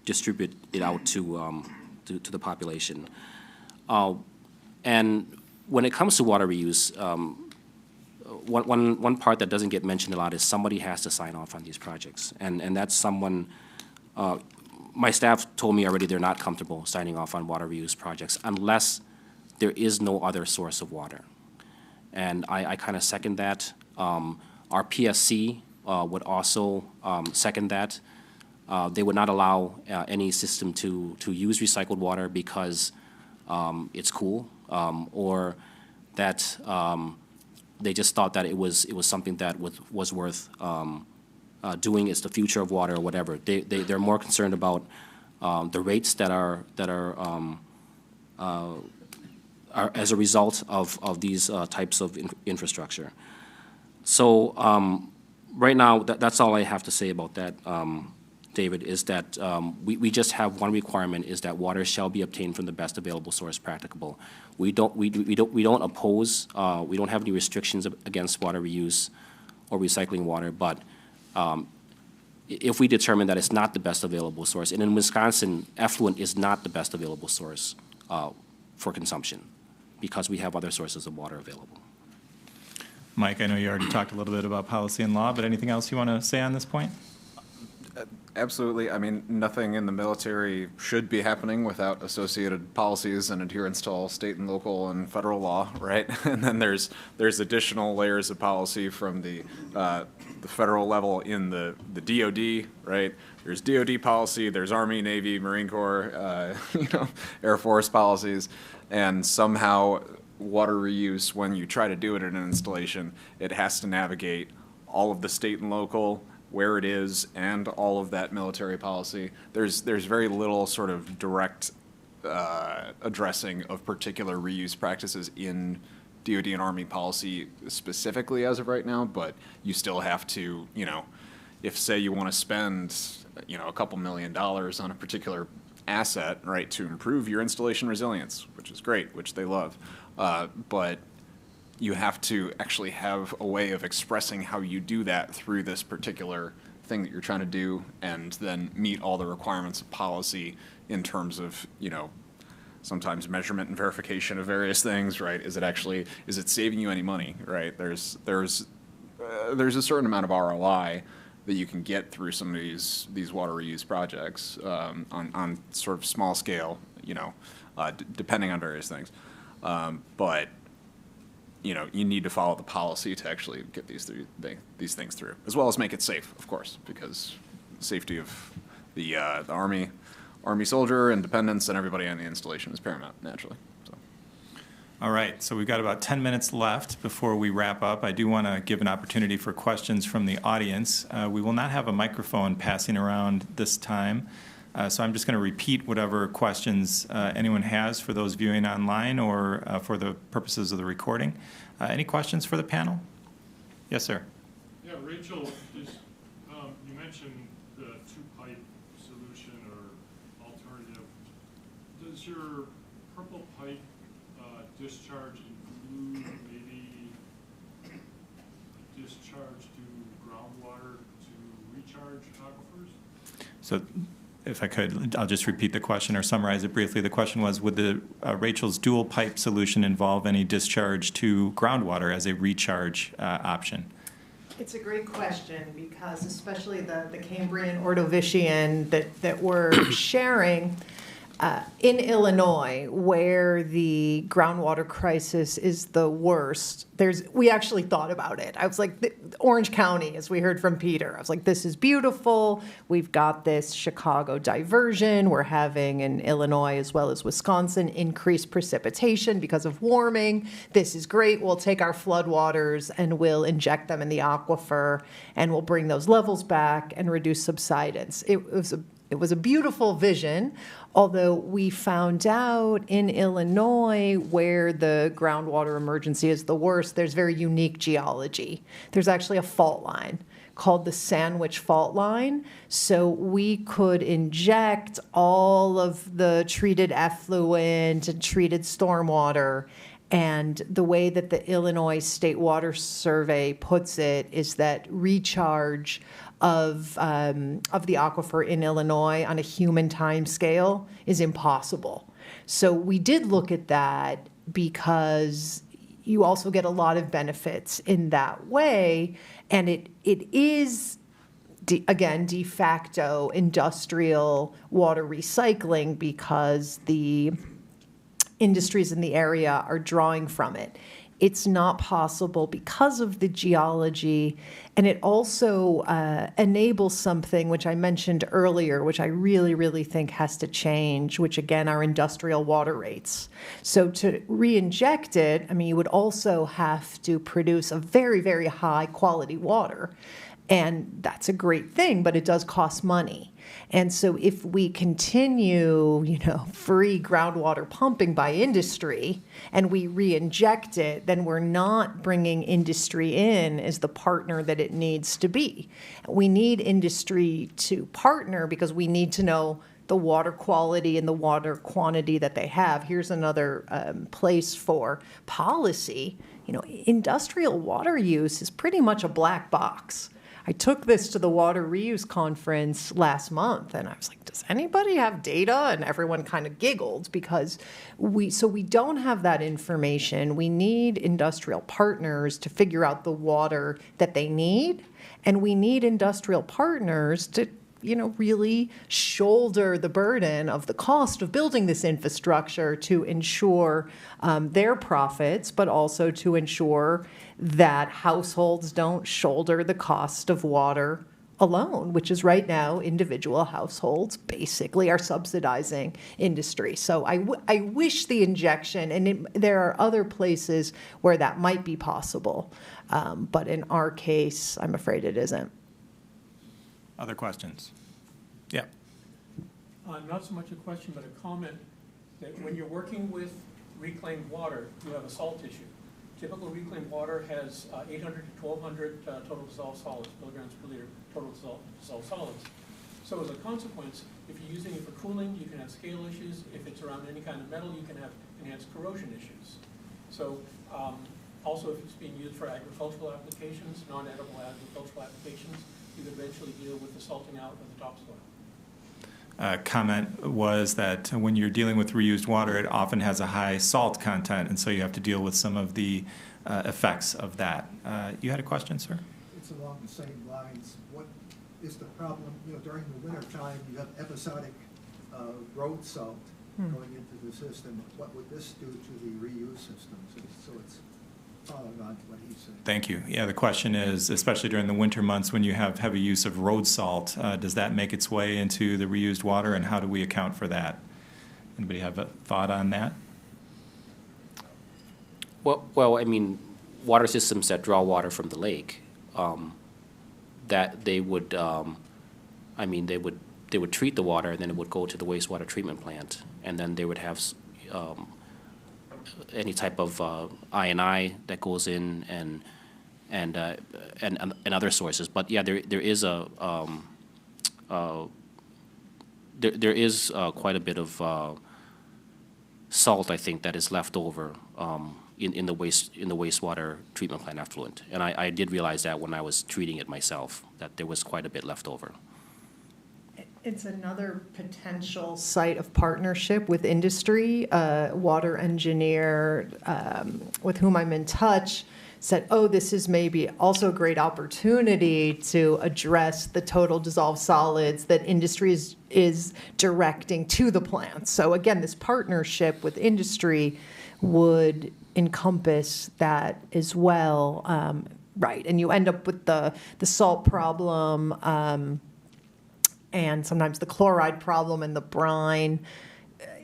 distribute it out to the population. And when it comes to water reuse, one part that doesn't get mentioned a lot is somebody has to sign off on these projects, and that's someone. My staff told me already they're not comfortable signing off on water reuse projects unless there is no other source of water. And I kind of second that. Our PSC would also second that. They would not allow any system to use recycled water because it's cool, or that they just thought that it was something that was worth doing. It's the future of water or whatever. They're more concerned about the rates that are as a result of these types of infrastructure. So right now, that's all I have to say about that, David, is that we just have one requirement, is that water shall be obtained from the best available source practicable. We don't oppose, we don't have any restrictions against water reuse or recycling water, but if we determine that it's not the best available source, and in Wisconsin, effluent is not the best available source for consumption, because we have other sources of water available. Mike, I know you already talked a little bit about policy and law, but anything else you want to say on this point? Absolutely. I mean, nothing in the military should be happening without associated policies and adherence to all state and local and federal law, right? And then there's additional layers of policy from the federal level in the DOD, right? There's DOD policy, there's Army, Navy, Marine Corps, Air Force policies, and somehow water reuse, when you try to do it in an installation, it has to navigate all of the state and local, where it is, and all of that military policy. There's very little sort of direct addressing of particular reuse practices in DOD and Army policy specifically as of right now, but you still have to, if say you want to spend, a couple $1 million on a particular asset, right, to improve your installation resilience, which is great, which they love. But you have to actually have a way of expressing how you do that through this particular thing that you're trying to do, and then meet all the requirements of policy in terms of, you know, sometimes measurement and verification of various things, right? Is it saving you any money, right? There's a certain amount of ROI that you can get through some of these water reuse projects on sort of small scale, you know, depending on various things. But you know, you need to follow the policy to actually get these things through, as well as make it safe, of course, because safety of the Army soldier and dependents and everybody on the installation is paramount, naturally. So. All right, so we've got about 10 minutes left before we wrap up. I do want to give an opportunity for questions from the audience. We will not have a microphone passing around this time, so I'm just going to repeat whatever questions anyone has for those viewing online or for the purposes of the recording. Any questions for the panel? Yes, sir. Yeah, Rachel, you mentioned the two-pipe solution or alternative. Does your purple pipe discharge include maybe discharge to groundwater to recharge aquifers? So if I could, I'll just repeat the question or summarize it briefly. The question was, would the Rachel's dual pipe solution involve any discharge to groundwater as a recharge option? It's a great question, because especially the Cambrian Ordovician that we're sharing in Illinois, where the groundwater crisis is the worst, we actually thought about it. I was like, Orange County, as we heard from Peter, I was like, this is beautiful. We've got this Chicago diversion. We're having in Illinois as well as Wisconsin increased precipitation because of warming. This is great. We'll take our floodwaters and we'll inject them in the aquifer, and we'll bring those levels back and reduce subsidence. It was a beautiful vision, although we found out in Illinois, where the groundwater emergency is the worst, there's very unique geology. There's actually a fault line called the Sandwich Fault Line. So we could inject all of the treated effluent and treated stormwater. And the way that the Illinois State Water Survey puts it is that recharge of the aquifer in Illinois on a human time scale is impossible. So we did look at that, because you also get a lot of benefits in that way, and it is, again, de facto industrial water recycling, because the industries in the area are drawing from it. It's not possible because of the geology, and it also enables something which I mentioned earlier, which I really, really think has to change, which again are industrial water rates. So to re-inject it, I mean, you would also have to produce a very, very high quality water. And that's a great thing, but it does cost money. And so if we continue, free groundwater pumping by industry, and we re-inject it, then we're not bringing industry in as the partner that it needs to be. We need industry to partner because we need to know the water quality and the water quantity that they have. Here's another place for policy. Industrial water use is pretty much a black box. I took this to the water reuse conference last month, and I was like, does anybody have data? And everyone kind of giggled, because we don't have that information. We need industrial partners to figure out the water that they need, and we need industrial partners to really shoulder the burden of the cost of building this infrastructure to ensure their profits, but also to ensure that households don't shoulder the cost of water alone, which is right now individual households basically are subsidizing industry. So I wish the injection, and there are other places where that might be possible, but in our case, I'm afraid it isn't. Other questions? Yeah. Not so much a question, but a comment that when you're working with reclaimed water, you have a salt issue. Typical reclaimed water has 800 to 1,200 total dissolved solids, milligrams per liter total dissolved solids. So as a consequence, If you're using it for cooling, you can have scale issues. If it's around any kind of metal, you can have enhanced corrosion issues. So also if it's being used for agricultural applications, non-edible agricultural applications, you could eventually deal with the salting out of the topsoil. Comment was that when you're dealing with reused water, it often has a high salt content, and so you have to deal with some of the effects of that. You had a question, sir? It's along the same lines. What is the problem, during the winter time, you have episodic road salt going into the system. What would this do to the reuse systems? So it's following on to what he said. Thank you. Yeah, the question is, especially during the winter months when you have heavy use of road salt, does that make its way into the reused water, and how do we account for that? Anybody have a thought on that? Well, I mean, water systems that draw water from the lake, that they would, they would treat the water, and then it would go to the wastewater treatment plant, and then they would have any type of I&I that goes in, and other sources. But yeah, there is quite a bit of salt, I think, that is left over in the wastewater treatment plant effluent. And I did realize that when I was treating it myself, that there was quite a bit left over. It's another potential site of partnership with industry. Water engineer with whom I'm in touch said, oh, this is maybe also a great opportunity to address the total dissolved solids that industry is directing to the plants. So again, this partnership with industry would encompass that as well. Right, and you end up with the salt problem, and sometimes the chloride problem and the brine.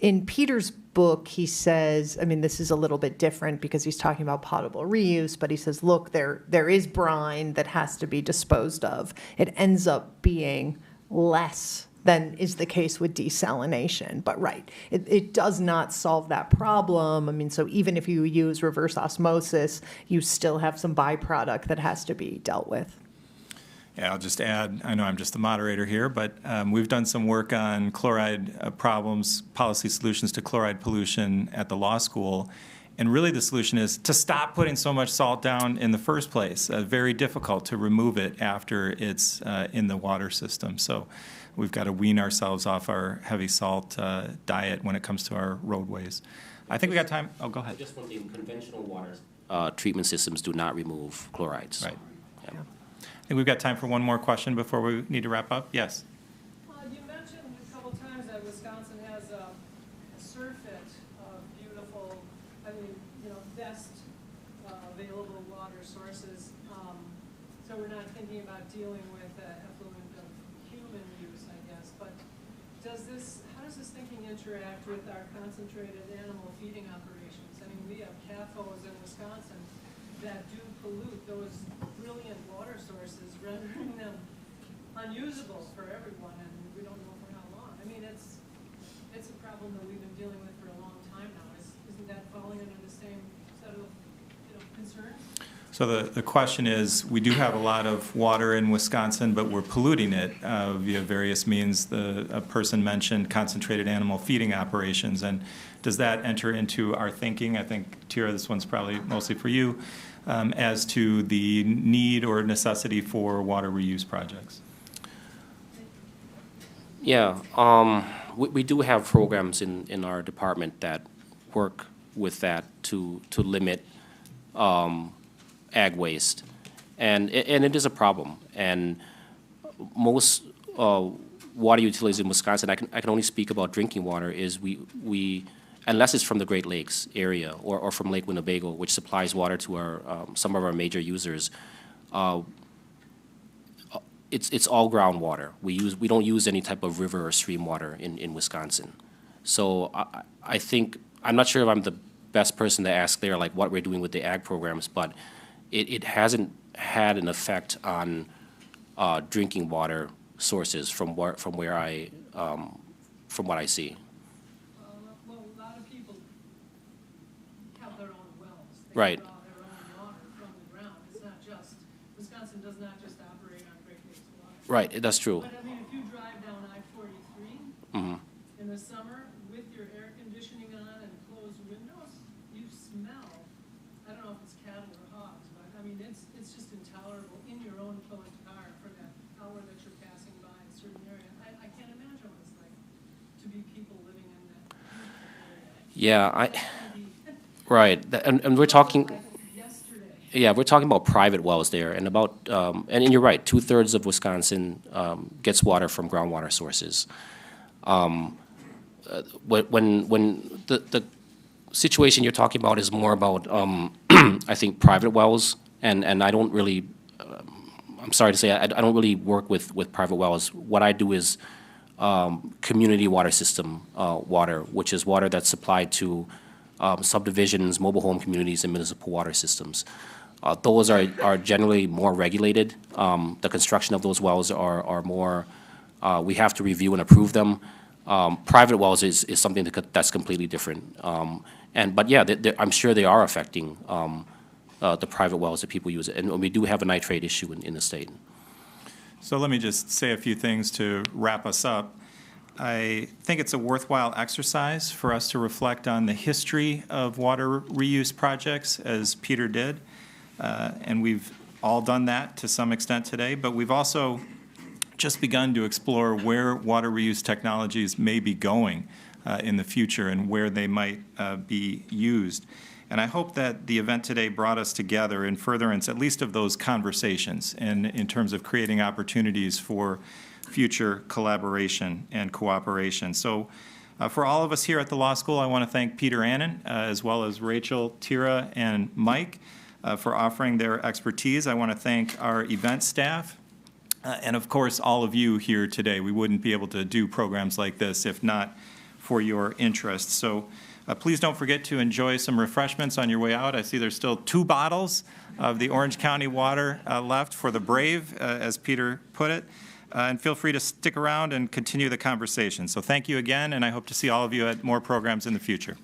In Peter's book, he says, I mean, this is a little bit different because he's talking about potable reuse, but he says, look, there is brine that has to be disposed of. It ends up being less than is the case with desalination. But right, it does not solve that problem. I mean, so even if you use reverse osmosis, you still have some byproduct that has to be dealt with. Yeah, I'll just add, I know I'm just the moderator here, but we've done some work on chloride problems, policy solutions to chloride pollution at the law school. And really the solution is to stop putting so much salt down in the first place. Very difficult to remove it after it's in the water system. So we've got to wean ourselves off our heavy salt diet when it comes to our roadways. I think we got time. Oh, go ahead. Just one thing, conventional water treatment systems do not remove chlorides. Right. Yeah. I think we've got time for one more question before we need to wrap up. Yes. You mentioned a couple times that Wisconsin has a surfeit of beautiful, best available water sources. So we're not thinking about dealing with effluent of human use, I guess. But how does this thinking interact with our concentrated animal feeding operations? I mean, we have CAFOs in Wisconsin that do pollute those brilliant water sources, rendering them unusable for everyone, and we don't know for how long. I mean, it's a problem that we've been dealing with for a long time now. Isn't that falling under the same set of concerns? So the question is, we do have a lot of water in Wisconsin, but we're polluting it via various means. A person mentioned concentrated animal feeding operations, and does that enter into our thinking? I think, Tira, this one's probably mostly for you, as to the need or necessity for water reuse projects. Yeah, we do have programs in our department that work with that to limit ag waste, and it is a problem. And most water utilities in Wisconsin, I can only speak about drinking water, is we unless it's from the Great Lakes area or from Lake Winnebago, which supplies water to our some of our major users. It's all groundwater. We don't use any type of river or stream water in Wisconsin. So I think, I'm not sure if I'm the best person to ask there, like what we're doing with the ag programs, but it hasn't had an effect on drinking water sources from what I see. Well, a lot of people have their own wells. They Right. draw their own water from the ground. It's not just, Wisconsin does not just operate on Great Lakes water. Right, that's true. But I mean, if you drive down I-43 the summer with your air conditioning on and closed windows, you smell, I don't know if it's cattle or hogs, but I mean, it's just intolerable in your own closed car for that hour that you're passing by a certain area. I can't imagine what it's like to be people living in that area. Yeah, right, and we're talking, yeah, we're talking about private wells there, and about, and you're right, 2/3 of Wisconsin gets water from groundwater sources. When the situation you're talking about is more about, I think, private wells, and I don't really, I'm sorry to say, I don't really work with private wells. What I do is community water system water, which is water that's supplied to subdivisions, mobile home communities, and municipal water systems. Those are generally more regulated. The construction of those wells are more, we have to review and approve them. Private wells is something that's completely different. But yeah, I'm sure they are affecting the private wells that people use. And we do have a nitrate issue in the state. So let me just say a few things to wrap us up. I think it's a worthwhile exercise for us to reflect on the history of water reuse projects, as Peter did. And we've all done that to some extent today, but we've also just begun to explore where water reuse technologies may be going in the future and where they might be used. And I hope that the event today brought us together in furtherance at least of those conversations and in terms of creating opportunities for future collaboration and cooperation. So for all of us here at the law school, I want to thank Peter Annan, as well as Rachel, Tira, and Mike for offering their expertise. I want to thank our event staff, and of course, all of you here today. We wouldn't be able to do programs like this if not for your interest. So please don't forget to enjoy some refreshments on your way out. I see there's still 2 bottles of the Orange County water left for the brave, as Peter put it. And feel free to stick around and continue the conversation. So thank you again, and I hope to see all of you at more programs in the future.